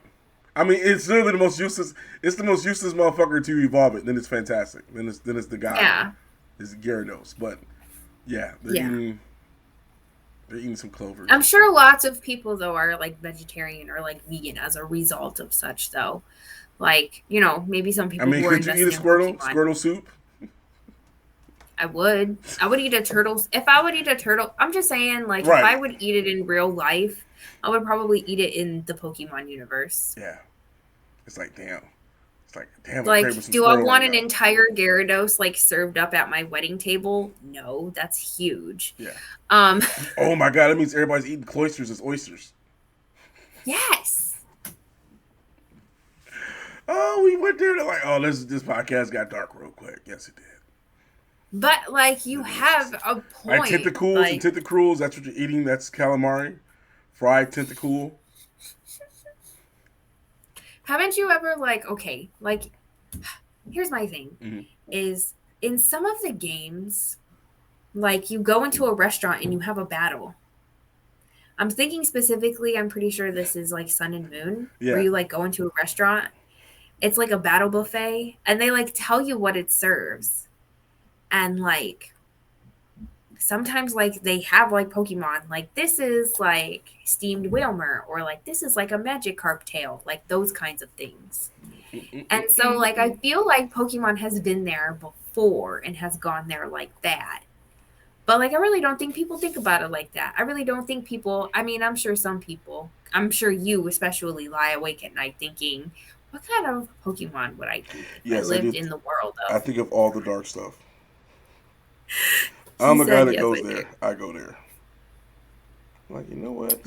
I mean, it's literally the most useless. It's the most useless motherfucker to evolve it. Then it's fantastic. Then it's the guy. Yeah. It's Gyarados. But yeah, Yeah. they're eating some clovers. I'm sure lots of people though are like vegetarian or like vegan as a result of such though. Like, maybe some I people mean, who are could you eat a invested in Squirtle? Pokemon. Squirtle soup? I would. I would eat a turtle. If I would eat a turtle, I'm just saying, like, if Right. I would eat it in real life, I would probably eat it in the Pokemon universe. Yeah. It's like, damn. It's like, damn, I'm craving Like, some do I Squirtle want right an now. entire Gyarados like served up at my wedding table? No, that's huge. Yeah. Um, Oh my god, that means everybody's eating cloisters as oysters. yes. Oh, we went there. They're like, oh, this podcast got dark real quick. Yes, it did. But like, you have a Like point. tentacles and tentacruels. That's what you're eating. That's calamari, fried tentacle. Haven't you ever okay, like, here's my thing: Mm-hmm. is in some of the games, like you go into a restaurant and you have a battle. I'm thinking specifically, I'm pretty sure this is like Sun and Moon, Yeah. where you like go into a restaurant. It's like a battle buffet, and they like tell you what it serves. And like sometimes like they have like Pokemon, like this is like steamed Whalmer, or like this is like a Magikarp tail, like those kinds of things. And so like I feel like Pokemon has been there before and has gone there like that. But like I really don't think people think about it like that. I really don't think people, I mean, I'm sure some people, I'm sure you especially lie awake at night thinking, what kind of Pokemon would I eat if Yes, I I lived do. in the world I of? think of all the dark stuff. He I'm the guy said that yes, goes I do. there. I go there. Like, you know what?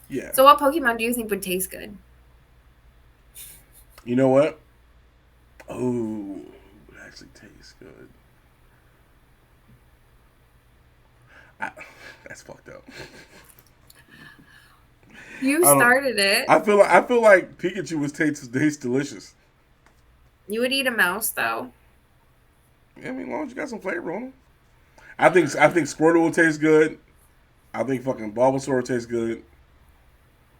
Yeah. So what Pokemon do you think would taste good? You know what? Oh, it actually tastes good. That's fucked up. You I don't- started it. I feel like Pikachu was tastes delicious. You would eat a mouse though. I mean, as long as you got some flavor on them. I think Squirtle will taste good. I think fucking Bulbasaur will taste good.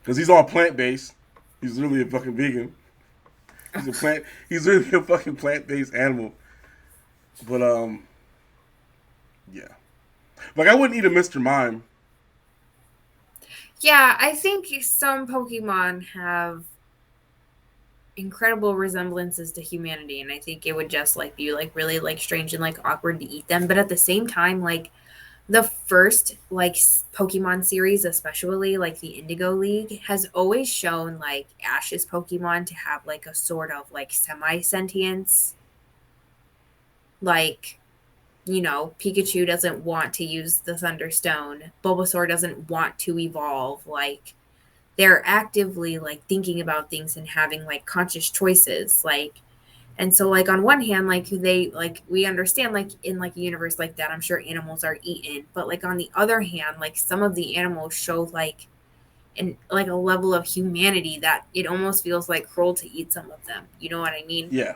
Because he's all plant based. He's really a fucking vegan. He's really a fucking plant based animal. But yeah. Like I wouldn't eat a Mr. Mime. Yeah, I think some Pokemon have incredible resemblances to humanity, and I think it would just like be like really like strange and like awkward to eat them. But at the same time, like the first like Pokemon series, especially like the Indigo League, has always shown like Ash's Pokemon to have like a sort of like semi-sentience. Like, Pikachu doesn't want to use the Thunderstone. Bulbasaur doesn't want to evolve. Like, they're actively like thinking about things and having like conscious choices. Like, and so like on one hand, like they like we understand like in like a universe like that, I'm sure animals are eaten. But like on the other hand, like some of the animals show like like a level of humanity that it almost feels like cruel to eat some of them. You know what I mean? Yeah.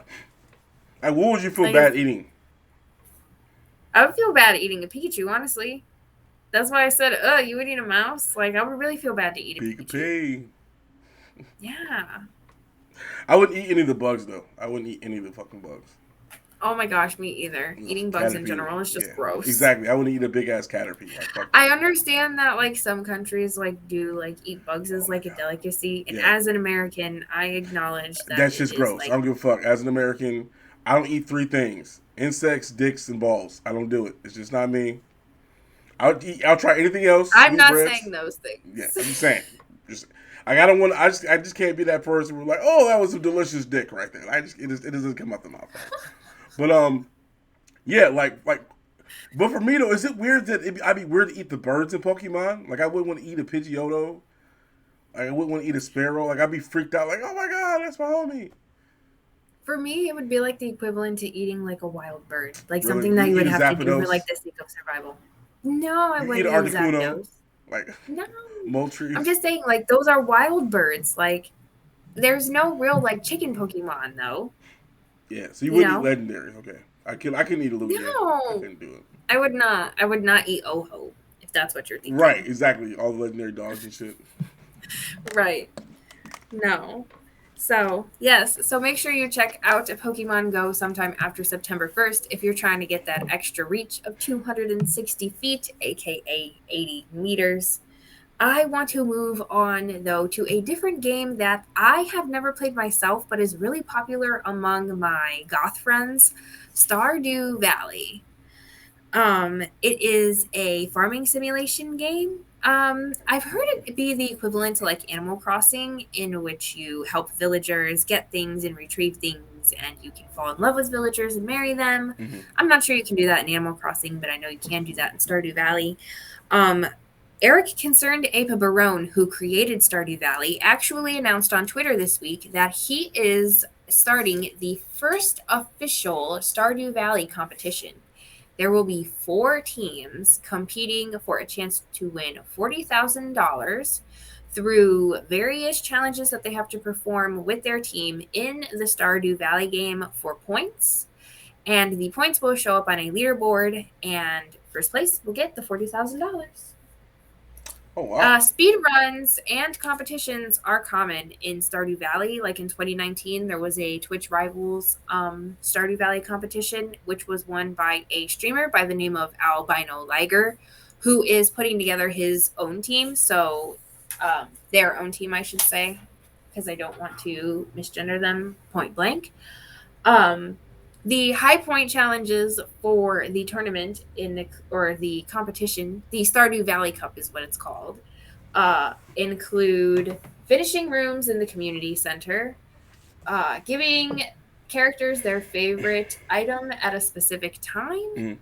Like, what would you feel Like, bad eating? I would feel bad eating a Pikachu, honestly. That's why I said, you would eat a mouse? Like, I would really feel bad to eat a Pikachu. Yeah. I wouldn't eat any of the bugs, though. I wouldn't eat any of the fucking bugs. Oh my gosh, me either. Eating bugs in general is just gross. Exactly. I wouldn't eat a big-ass caterpie. I understand that, like, some countries, like, do, like, eat bugs as, like, a delicacy. And as an American, I acknowledge that that's just gross. Like, I don't give a fuck. As an American, I don't eat three things. Insects, dicks, and balls. I don't do it. It's just not me. I'll try anything else. I'm not saying those things. Yeah, I'm just saying. Like, I don't want. I just can't be that person who's like, oh, that was a delicious dick right there. It doesn't come out the mouth. But yeah, but for me though, is it weird that I'd be weird to eat the birds in Pokemon? Like, I wouldn't want to eat a Pidgeotto. Like, I wouldn't want to eat a sparrow. Like, I'd be freaked out. Like, oh my god, that's my homie. For me, it would be like the equivalent to eating like a wild bird, like Really, something that you you would eat a have to do for like Zapdos? the sake of survival. No, I You eat wouldn't an eat Articuno? Zapdos. Like, No, I'm Moltres? just saying like those are wild birds. Like there's no real like chicken Pokemon though. Yeah, so you You wouldn't eat know? legendaries. Okay, I can eat a Lugia. I No, couldn't do it. I would not. I would not eat Oho if that's what you're Right, thinking. exactly. All the legendary dogs and shit. Right. No. So, yes. So make sure you check out Pokemon Go sometime after September 1st if you're trying to get that extra reach of 260 feet, aka 80 meters. I want to move on, though, to a different game that I have never played myself, but is really popular among my goth friends, Stardew Valley. It is a farming simulation game. I've heard it be the equivalent to like Animal Crossing, in which you help villagers get things and retrieve things, and you can fall in love with villagers and marry them. Mm-hmm. I'm not sure you can do that in Animal Crossing, but I know you can do that in Stardew Valley. Um, Eric Concerned Ape Barone, who created Stardew Valley, actually announced on Twitter this week that he is starting the first official Stardew Valley competition. There will be 4 teams competing for a chance to win $40,000 through various challenges that they have to perform with their team in the Stardew Valley game for points. And the points will show up on a leaderboard, and first place will get the $40,000. Oh wow. Speed runs and competitions are common in Stardew Valley. Like in 2019, there was a Twitch Rivals Stardew Valley competition, which was won by a streamer by the name of Albino Liger, who is putting together his own team. So their own team, I should say, because I don't want to misgender them point blank. The high point challenges for the tournament or the competition, the Stardew Valley Cup is what it's called, include finishing rooms in the community center, giving characters their favorite item at a specific time. Mm-hmm.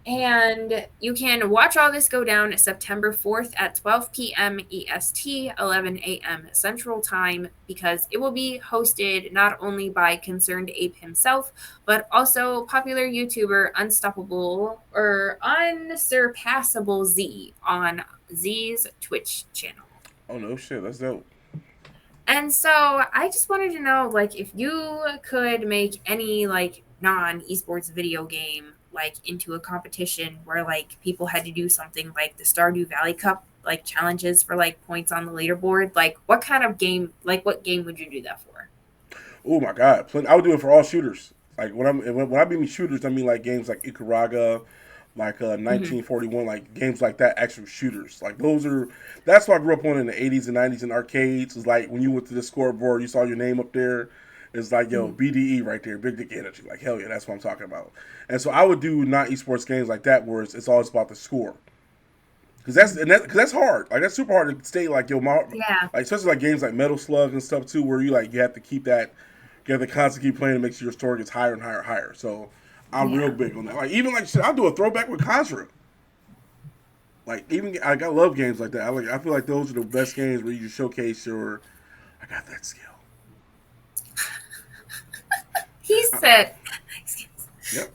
And you can watch all this go down September 4th at 12 p.m. EST, 11 a.m. Central Time, because it will be hosted not only by Concerned Ape himself, but also popular YouTuber Unsurpassable Z on Z's Twitch channel. Oh no shit, that's dope. And so I just wanted to know, like, if you could make any like non-esports video game like into a competition where like people had to do something like the Stardew Valley Cup, like challenges for like points on the leaderboard, like what kind of game, like what game would you do that for? Oh my god, I would do it for all shooters. Like when I mean shooters, I mean like games like Icaraga, like Mm-hmm. 1941, like games like that, actual shooters. Like that's what I grew up on in the 80s and 90s in arcades. It's like when you went to the scoreboard, you saw your name up there. It's like, yo, Mm-hmm. BDE right there, Big Dick Energy. Like, hell yeah, that's what I'm talking about. And so I would do not esports games like that where it's always about the score. Cause that's hard. Like that's super hard to stay like Yeah. like especially like games like Metal Slug and stuff too, where you have to keep that, you have to constantly keep playing to make sure your score gets higher and higher and higher. So I'm real Yeah. big on that. Like even like shit, I'll do a throwback with Contra. Like even I love games like that. I feel like those are the best games where you just showcase your I got that skill. He said, Yep.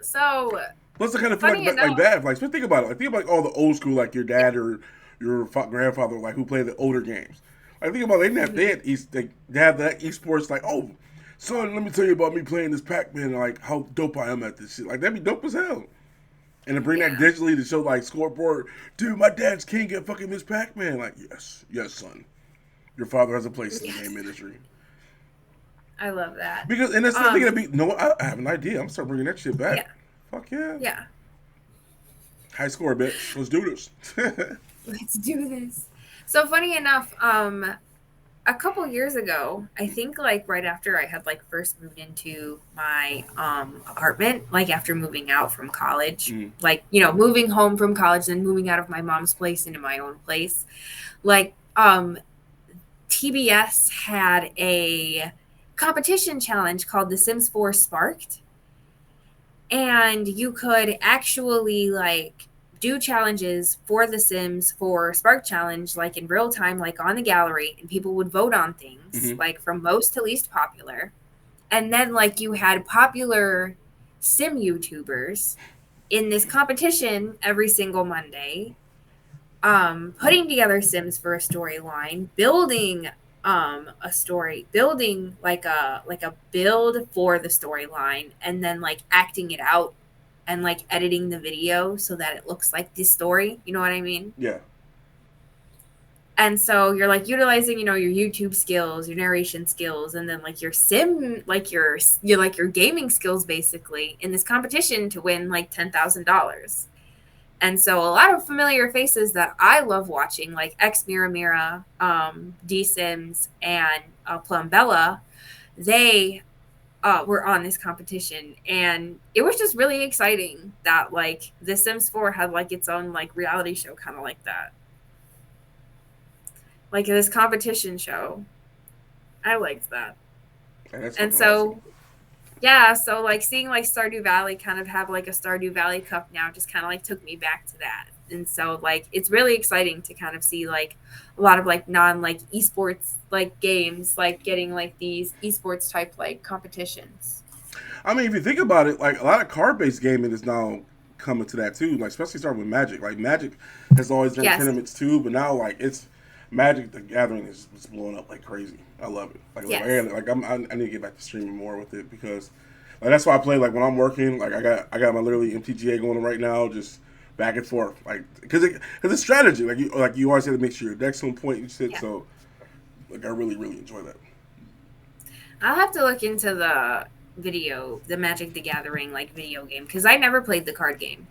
so Plus, the kind of feel funny like enough, bad. Like, so think about it. Like, think about like, all the old school, like your dad or your grandfather, like who played the older games. Like, think about it, they have that esports. Like, oh, son, let me tell you about me playing this Pac-Man. Like, how dope I am at this shit. Like, that'd be dope as hell. And to bring that yeah, digitally to show like scoreboard, dude, my dad's king at fucking Miss Pac-Man. Like, yes, son, your father has a place in the yes, game industry. I love that. Because and that's the thing that be no, I have an idea. I'm gonna start bringing that shit back. Yeah, Fuck yeah. yeah. High score, bitch. Let's do this. Let's do this. So funny enough, a couple years ago, I think like right after I had like first moved into my apartment, like after moving out from college, Mm. like moving home from college and moving out of my mom's place into my own place, like TBS had a competition challenge called The Sims 4 Sparked, and you could actually like do challenges for the Sims for Spark Challenge like in real time, like on the gallery, and people would vote on things Mm-hmm. like from most to least popular. And then like you had popular sim YouTubers in this competition every single Monday, putting together sims for a storyline, building a story, building like a build for the storyline, and then like acting it out and like editing the video so that it looks like the story, you know what I mean? Yeah. And so you're like utilizing your YouTube skills, your narration skills, and then like your sim, like your gaming skills basically in this competition to win like $10,000. And so a lot of familiar faces that I love watching, like X Mira Mira, D Sims, and Plumbella, they were on this competition, and it was just really exciting that like The Sims 4 had like its own like reality show, kind of like that, like this competition show. I liked that, And that's and fucking awesome. so yeah, so like seeing like Stardew Valley kind of have like a Stardew Valley Cup now just kind of like took me back to that. And so like it's really exciting to kind of see like a lot of like non like esports like games like getting like these esports type like competitions. I mean, if you think about it, like a lot of card-based gaming is now coming to that too. Like especially starting with Magic. Like Magic has always done Yes. tournaments too, but now like it's Magic the Gathering is blowing up like crazy. I love it. Yes. I need to get back to streaming more with it because like that's why I play like when I'm working. Like I got my literally MTGA going on right now, just back and forth. Like because it's strategy. Like you always have to make sure your deck's on point and shit. Yeah. So like I really enjoy that. I'll have to look into the Magic the Gathering like video game because I never played the card game.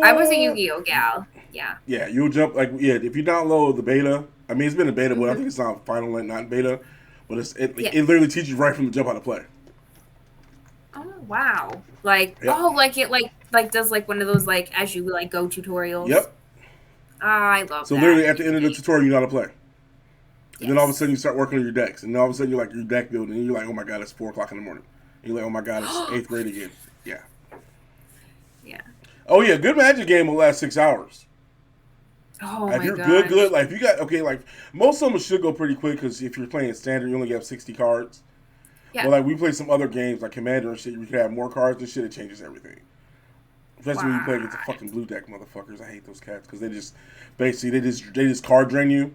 I was a What? Yu-Gi-Oh gal. Yeah. Yeah, you'll jump like if you download the beta. I mean, it's been a beta, but I Hmm. think it's not final, like not beta. But Yeah. it literally teaches you right from the jump how to play. Oh wow. Like Yep, like it like does like one of those like as you like go tutorials. yep. Ah, I love So that. literally at the end of the tutorial, you know how to play, and then all of a Yes. sudden you start working on your decks, and then all of a sudden you're like your deck building, and you're like, oh my god, it's 4 o'clock in the morning. And you're like, oh my god, it's eighth grade again. Yeah. Yeah. Oh yeah, good Magic game will last 6 hours. Oh Like my you're good, gosh. like if you got okay, like most of them should go pretty quick because if you're playing standard, you only have 60 cards. Yeah. But like we play some other games like Commander and shit, you could have more cards and shit. It changes everything. Especially when you play against the What? fucking blue deck motherfuckers. I hate those cats because they just basically they just card drain you.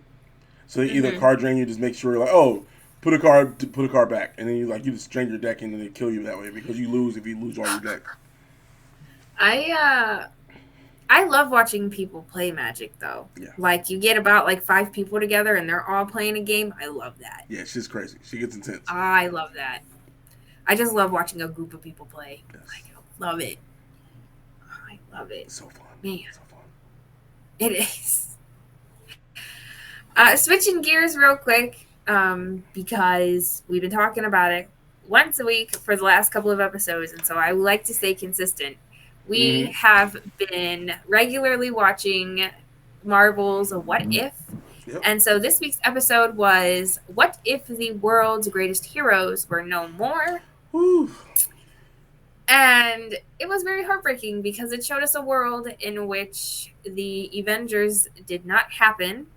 So they either Mhm. card drain you, just make sure like put a card back, and then you just drain your deck and then they kill you that way because you lose if you lose all your deck. I I love watching people play Magic though. Yeah, Like you get about like 5 people together and they're all playing a game. I love that. yeah, she's crazy. She gets intense. I love that. I just love watching a group of people play. Yes, I love it. I love it. it's so fun. Man, So fun. it is. Switching gears real quick, because we've been talking about it once a week for the last couple of episodes, and so I would like to stay consistent. We Mm-hmm. have been regularly watching Marvel's What If, Yep. and so this week's episode was What If the World's Greatest Heroes Were No More? Woo. And it was very heartbreaking because it showed us a world in which the Avengers did not happen,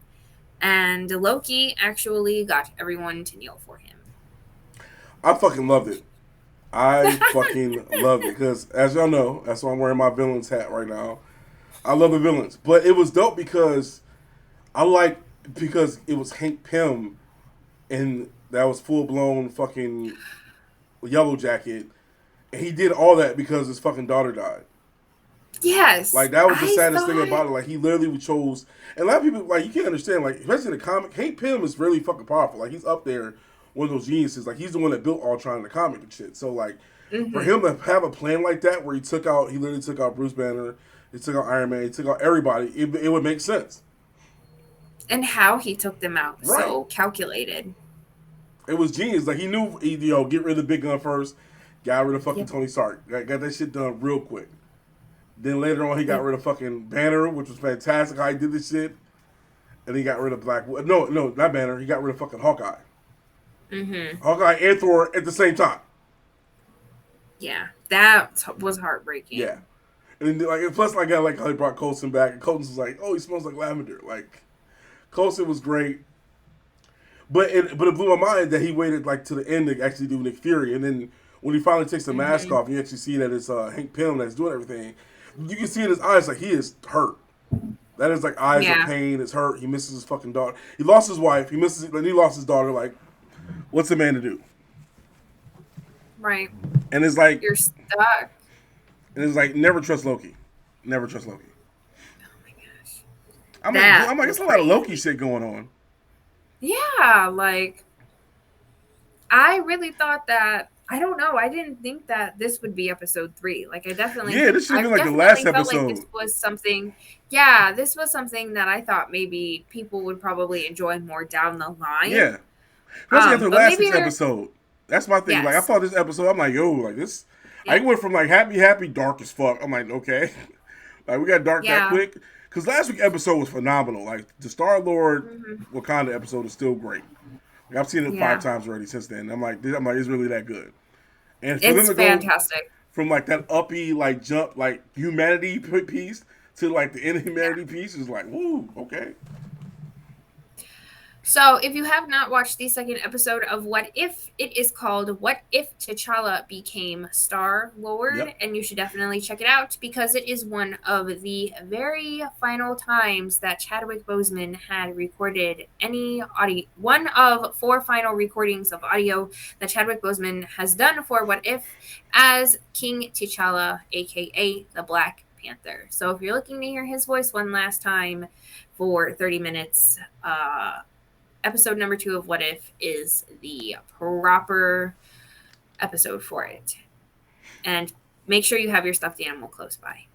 and Loki actually got everyone to kneel for him. I fucking loved it. I fucking loved it because, as y'all know, that's why I'm wearing my villains hat right now. I love the villains, but it was dope because because it was Hank Pym, and that was full blown fucking Yellow Jacket, and he did all that because his fucking daughter died. Yes, Like that was the I saddest thing thought. about it. Like he literally chose, and a lot of people like you can't understand. Like especially in the comic, Hank Pym is really fucking powerful. Like he's up there, one of those geniuses. Like he's the one that built Ultron in the comic and shit. So like for Mm-hmm. him to have a plan like that, where he literally took out Bruce Banner, he took out Iron Man, he took out everybody. It would make sense, And how he took them out right? so calculated. It was genius. Like he knew, get rid of the big gun first, got rid of fucking Yep. Tony Stark, got that shit done real quick. Then later on, he got Yep. rid of fucking Banner, which was fantastic. How he did this shit, and he got rid of Black. No, not Banner. He got rid of fucking Hawkeye. Mm-hmm. Hawkeye and Thor at the same time. Yeah, that was heartbreaking. Yeah, and then, like plus I got like how he brought Coulson back, and Coulson was like, "Oh, he smells like lavender." Like Coulson was great, but it blew my mind that he waited like to the end to actually do Nick Fury, and then when he finally takes the mask off, you actually see that it's Hank Pym that's doing everything. You can see in his eyes like he is hurt. That is like eyes of pain. It's hurt. He misses his fucking daughter. He lost his wife. He lost his daughter. Like, what's a man to do? Right. And it's like you're stuck. And it's like never trust Loki. Never trust Loki. Oh my gosh. I'm like, it's a lot of Loki shit going on. Yeah, like I really thought that. I don't know. I didn't think that this would be episode 3. Like, I definitely. Yeah, this should have been like the last episode. Like this was something. Yeah, this was something that I thought maybe people would probably enjoy more down the line. Yeah. Especially after the last episode. That's my thing. Yes. Like, I thought this episode, I'm like, yo, like this. Yeah. I went from like happy, dark as fuck. I'm like, okay. Like, we got dark that quick. Because last week's episode was phenomenal. Like, the Star-Lord Wakanda episode is still great. Like, I've seen it 5 times already since then. I'm like, it's really that good. And for it's fantastic. From like that uppy, like jump, like humanity piece to like the inhumanity piece is like, woo, okay. So, if you have not watched the second episode of What If, it is called What If T'Challa Became Star-Lord, and you should definitely check it out because it is one of the very final times that Chadwick Boseman had recorded any audio. One of 4 final recordings of audio that Chadwick Boseman has done for What If as King T'Challa, aka the Black Panther. So, if you're looking to hear his voice one last time for 30 minutes, episode number 2 of What If is the proper episode for it. And make sure you have your stuffed animal close by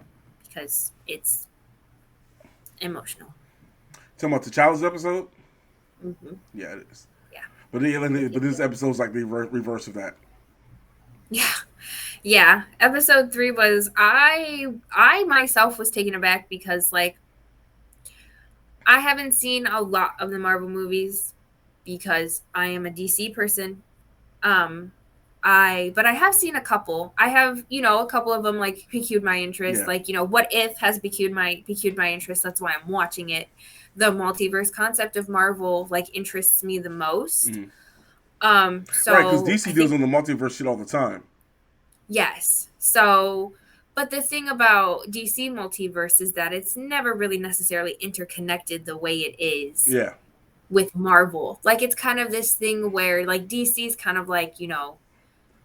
because it's emotional. Talking about T'Challa's episode? Mm-hmm. Yeah, it is. Yeah. But this episode's like the reverse of that. Yeah. Yeah. Episode 3 was, I myself was taken aback because, like, I haven't seen a lot of the Marvel movies because I am a DC person. But I have seen a couple. I have, a couple of them like piqued my interest. Yeah. Like, What If has piqued my interest. That's why I'm watching it. The multiverse concept of Marvel like interests me the most. Mm-hmm. So right, because DC deals on the multiverse shit all the time. Yes. So. But the thing about DC multiverse is that it's never really necessarily interconnected the way it is with Marvel. Like, it's kind of this thing where, like, DC's kind of like,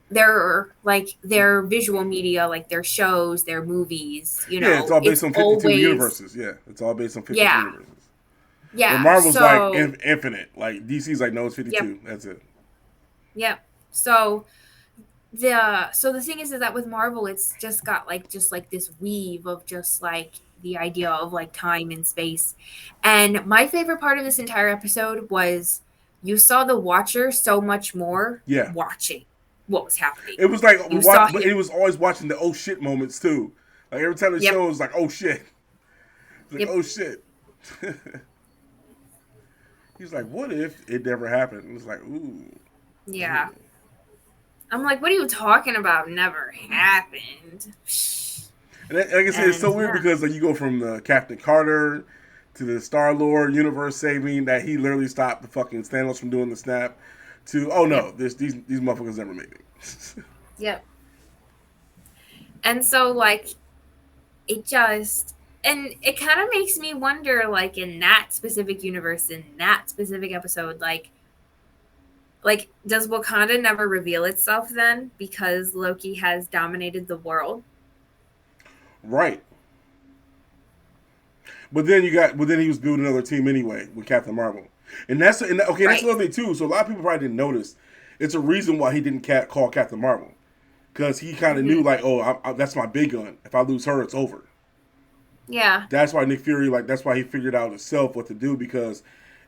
their visual media, like their shows, their movies, Yeah, it's all based on 52 universes. Yeah, it's all based on 52 universes. Yeah. But Marvel's like infinite. Like, DC's like, no, it's 52. Yep. That's it. Yep. So the thing is that with Marvel, it's just got just this weave of just like the idea of like time and space. And my favorite part of this entire episode was you saw the watcher so much more watching what was happening. It was like but it was always watching the oh shit moments too. Like every time the show was like oh shit. Like oh shit. He's like, what if it never happened? It was like, ooh. Yeah. I'm like, what are you talking about? Never happened. And like I said, it's so weird because like you go from the Captain Carter to the Star-Lord universe saving that he literally stopped the fucking Thanos from doing the snap to these motherfuckers never made it. Yep. And so like it kind of makes me wonder, like in that specific universe, in that specific episode, like does Wakanda never reveal itself then because Loki has dominated the world? Right. But then he was building another team anyway with Captain Marvel. That's another thing too. So a lot of people probably didn't notice. It's a reason why he didn't call Captain Marvel. Because he kind of knew like, that's my big gun. If I lose her, it's over. Yeah. That's why Nick Fury, that's why he figured out himself what to do because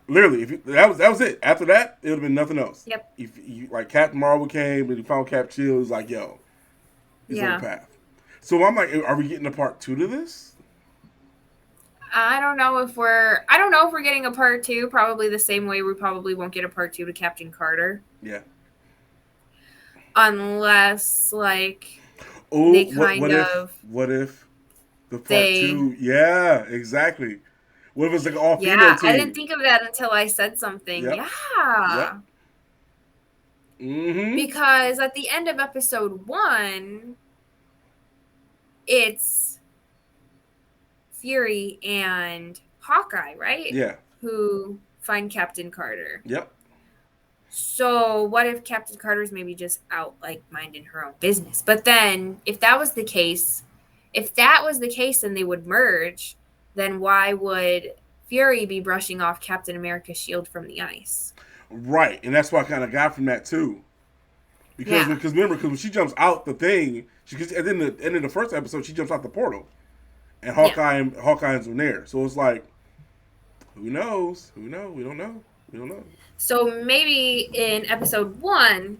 Literally, if you, that was it. After that, it would have been nothing else. Yep. If you, like Captain Marvel came and he found Cap Chill, he was like, "Yo, he's on the Yeah. path." So I'm like, are we getting a part 2 to this? I don't know if we're getting a part 2, probably the same way we probably won't get a part 2 to Captain Carter. Yeah. Unless like Oh, they kind of what if the part they 2? Yeah, exactly. What if it's like an all female Yeah, I didn't team? think of that until I said something. Yep. Yep. Yeah. Mm-hmm. Because at the end of episode 1, it's Fury and Hawkeye, right? Yeah. Who find Captain Carter. Yep. So what if Captain Carter's maybe just out like minding her own business? But then if that was the case, and they would merge, then why would Fury be brushing off Captain America's shield from the ice? Right, and that's what I kind of got from that too. Because Yeah. remember, because when she jumps out the thing, and then the end of the first episode, she jumps out the portal, and Hawkeye's in there. So it's like, who knows? Who knows? We don't know. We don't know. So maybe in episode 1,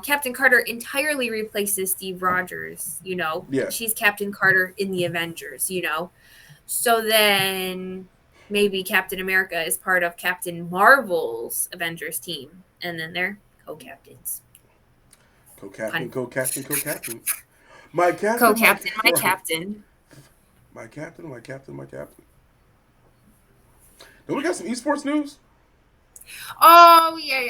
Captain Carter entirely replaces Steve Rogers, Yeah. She's Captain Carter in the Avengers, So then maybe Captain America is part of Captain Marvel's Avengers team, and then they're co-captains. Co-captain. My captain. Co-captain, my captain. My captain. Don't we got some esports news? Oh yeah.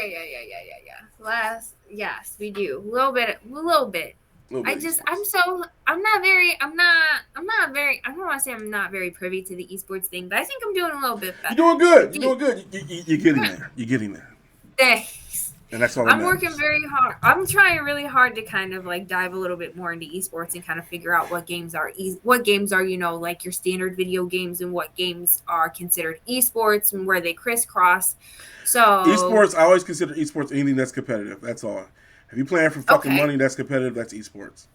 Yes, we do. A little bit. I don't want to say I'm not very privy to the esports thing, but I think I'm doing a little bit better. You're doing good. You're getting there. You're getting there. Thanks. And that's all I'm working very hard. I'm trying really hard to kind of like dive a little bit more into esports and kind of figure out what games are like your standard video games, and what games are considered esports and where they crisscross. So esports, I always consider esports anything that's competitive. That's all. If you're playing for fucking money that's competitive, that's esports.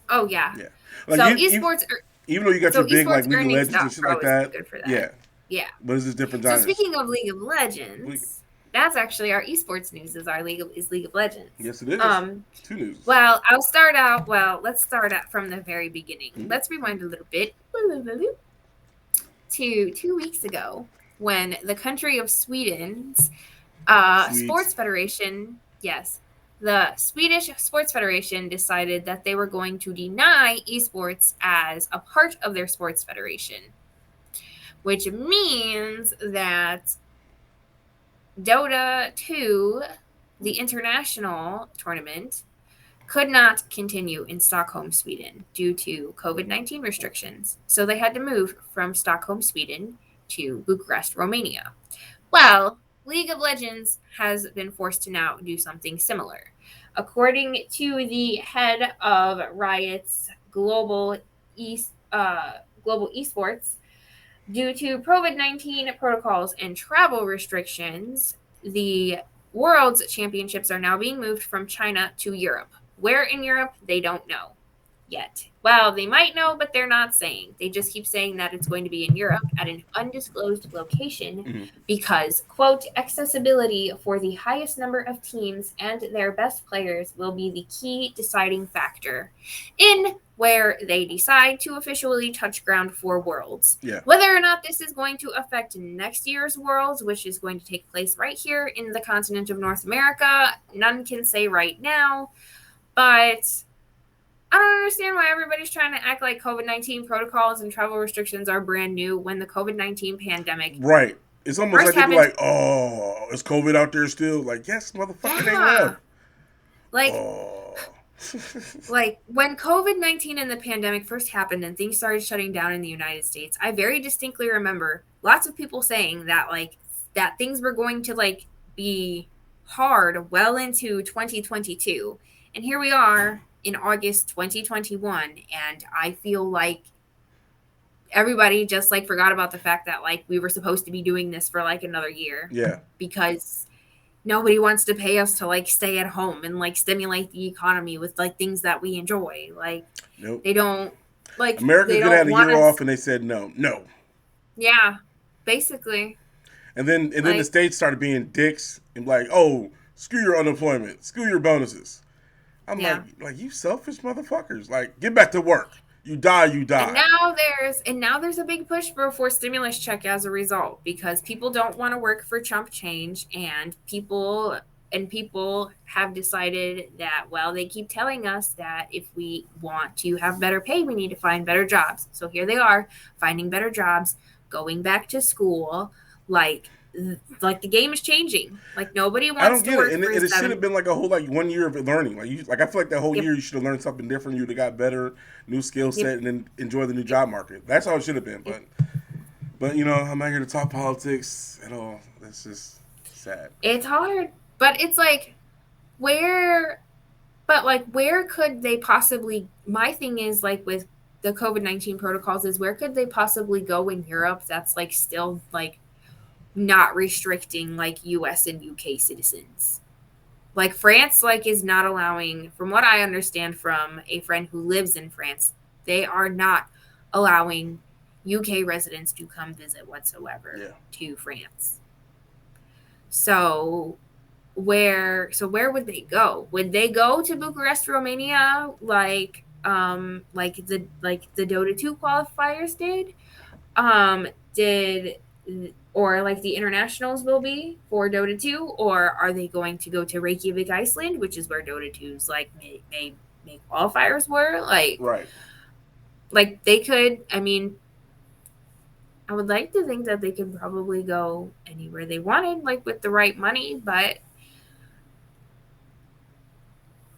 Oh yeah. Yeah. Like so esports even though you got your big like League of Legends and shit like that. Good for that. Yeah. Yeah. But it's just different genres. So genres. speaking of League of Legends, that's actually our esports news. Is League of Legends? Yes, it is. 2 news. Well, let's start out from the very beginning. Mm-hmm. Let's rewind a little bit to 2 weeks ago when the country of Sweden's sports federation, the Swedish Sports Federation decided that they were going to deny esports as a part of their sports federation, which means that Dota 2, the international tournament, could not continue in Stockholm, Sweden due to COVID-19 restrictions. So they had to move from Stockholm, Sweden to Bucharest, Romania. Well, League of Legends has been forced to now do something similar. According to the head of Riot's global esports, due to COVID-19 protocols and travel restrictions, the World's Championships are now being moved from China to Europe. Where in Europe, they don't know yet. Well, they might know, but they're not saying. They just keep saying that it's going to be in Europe at an undisclosed location because, quote, accessibility for the highest number of teams and their best players will be the key deciding factor in where they decide to officially touch ground for Worlds. Yeah. Whether or not this is going to affect next year's Worlds, which is going to take place right here in the continent of North America, none can say right now. But I don't understand why everybody's trying to act like COVID-19 protocols and travel restrictions are brand new when the COVID-19 pandemic. Right. It's almost like people like, oh, is COVID out there still? Like, yes, motherfucker, they left. Like, like when COVID-19 and the pandemic first happened and things started shutting down in the United States, I very distinctly remember lots of people saying that that things were going to be hard well into 2022. And here we are in August 2021, and I feel like everybody just forgot about the fact that we were supposed to be doing this for another year. Yeah. Because nobody wants to pay us to stay at home and stimulate the economy with things that we enjoy. Nope. They don't America could have a year off, and they said no. Yeah, basically. And then the Like, states started being dicks and like, oh, screw your unemployment, screw your bonuses. I'm yeah. like you selfish motherfuckers. Like, get back to work. You die, you And die. now there's a big push for a forced stimulus check as a result because people don't want to work for chump change, and people have decided that, well, they keep telling us that if we want to have better pay, we need to find better jobs. So here they are finding better jobs, going back to school, like like the game is changing. Like nobody I don't wants to get it, work and for it should have seven. been like a whole like 1 year of learning. Like I feel like that whole Yep, year you should have learned something different. You'd have got better, new skill yep, set, and then enjoy the new yep, job market. That's how it should have been. yep. But I'm not here to talk politics at all. That's just sad. It's hard, but it's like where but like where could they possibly, my thing is like with the COVID-19 protocols, is where could they possibly go in Europe that's like still like not restricting like US and UK citizens? Like France like is not allowing, from what I understand from a friend who lives in France, they are not allowing UK residents to come visit whatsoever Yeah, to France. So where would they go? Would they go to Bucharest, Romania, like the Dota 2 qualifiers did? Did or like the internationals will be for Dota 2, or are they going to go to Reykjavik, Iceland, which is where Dota 2's like may qualifiers were? right. Like they could, I mean, I would like to think that they could probably go anywhere they wanted, like with the right money, but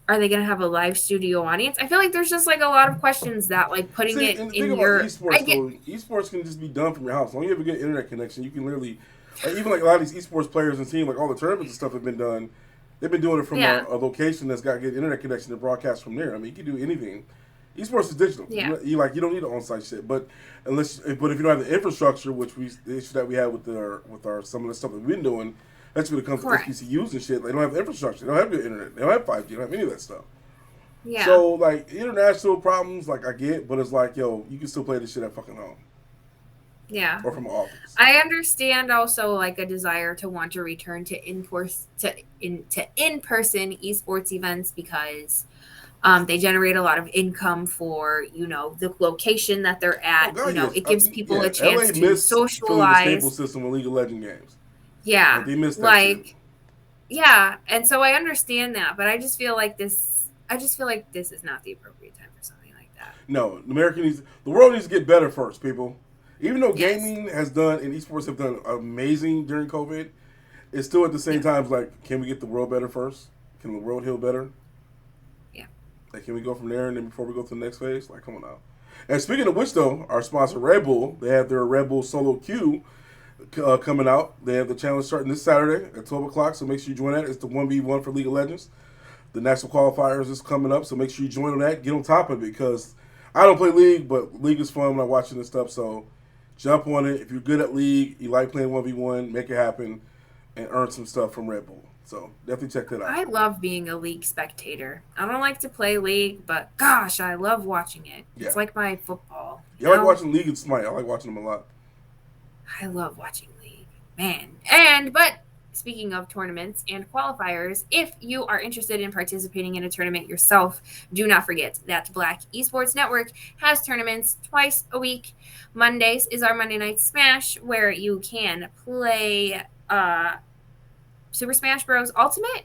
are they going to have a live studio audience? I feel like there's just like a lot of questions that like putting See, it and the thing in about your, I esports get, though, esports can just be done from your house. As long as you have a good internet connection, you can literally, like even like a lot of these esports players and team, like all the tournaments and stuff have been done. They've been doing it from yeah, a location that's got good internet connection to broadcast from there. I mean, you can do anything. Esports is digital. yeah, You don't need an on-site shit. But if you don't have the infrastructure, which the issue that we have with our some of the stuff that we've been doing, that's when it comes to correct. SPCUs and shit. They don't have the infrastructure. They don't have good internet. They don't have 5G. They don't have any of that stuff. Yeah, So like international problems, like I get, but it's like you can still play this shit at fucking home yeah. or from an office. I understand also like a desire to want to return to in-person esports events because they generate a lot of income for the location that they're Oh at. god, yes, It gives people yeah. a chance LA to missed filling the staple socialize. system with League of Legends games. Like Yeah, they missed that shit. like yeah, and so I understand that, but I just feel like this is not the appropriate time for something like that. No, the world needs to get better first, people. Even though Yes. gaming has done and esports have done amazing during COVID, it's still at the same Yeah. time like, can we get the world better first? Can the world heal better? Yeah. Like, can we go from there and then before we go to the next phase? Like, come on now. And speaking of which, though, our sponsor Red Bull, they have their Red Bull Solo Q coming out. They have the challenge starting this Saturday at 12 o'clock, so make sure you join that. It's the 1v1 for League of Legends. The national qualifiers is coming up, so make sure you join on that. Get on top of it because I don't play League, but League is fun when I'm watching this stuff. So jump on it. If you're good at League, you like playing 1v1, make it happen and earn some stuff from Red Bull. So definitely check that out. I love being a League spectator. I don't like to play League, but gosh, I love watching it. Yeah. It's like my football. Yeah, I like watching League and Smite. I like watching them a lot. I love watching League. Man. But speaking of tournaments and qualifiers, if you are interested in participating in a tournament yourself, do not forget that Black Esports Network has tournaments twice a week. Mondays is our Monday Night Smash, where you can play Super Smash Bros. Ultimate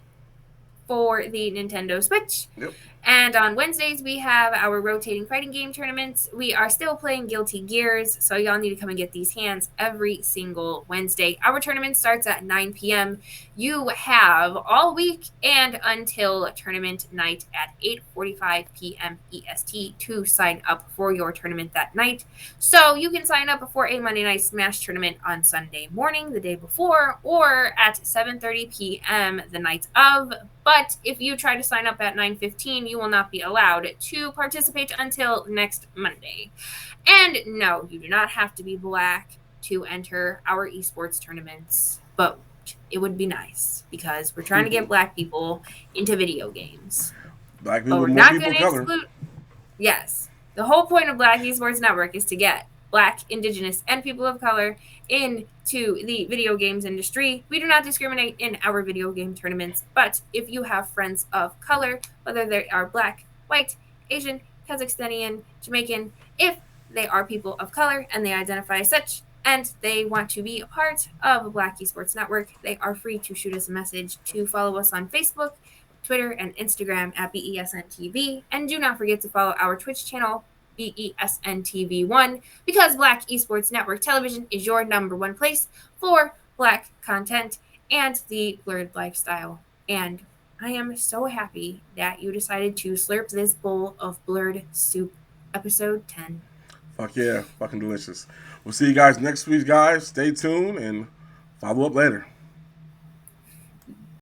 for the Nintendo Switch. Yep. And on Wednesdays, we have our rotating fighting game tournaments. We are still playing Guilty Gears, so y'all need to come and get these hands every single Wednesday. Our tournament starts at 9 p.m. You have all week and until tournament night at 8:45 p.m. EST to sign up for your tournament that night. So you can sign up for a Monday Night Smash tournament on Sunday morning, the day before, or at 7:30 p.m. the night of. But if you try to sign up at 9:15, you will not be allowed to participate until next Monday. And no, you do not have to be Black to enter our esports tournaments, but it would be nice because we're trying to get Black people into video games. Black But people, we're more not people going of to color. exclude. Yes. The whole point of Black Esports Network is to get Black, Indigenous, and people of color into the video games industry. We do not discriminate in our video game tournaments, but if you have friends of color, whether they are Black, white, Asian, Kazakhstanian, Jamaican, if they are people of color and they identify as such, and they want to be a part of Black Esports Network, they are free to shoot us a message, to follow us on Facebook, Twitter, and Instagram at BESNTV. And do not forget to follow our Twitch channel, BESNTV1, because Black Esports Network Television is your number one place for Black content and the Blerd Lifestyle. And I am so happy that you decided to slurp this bowl of BlerdSoup, episode 10. Fuck yeah, fucking delicious. We'll see you guys next week, guys. Stay tuned and follow up later.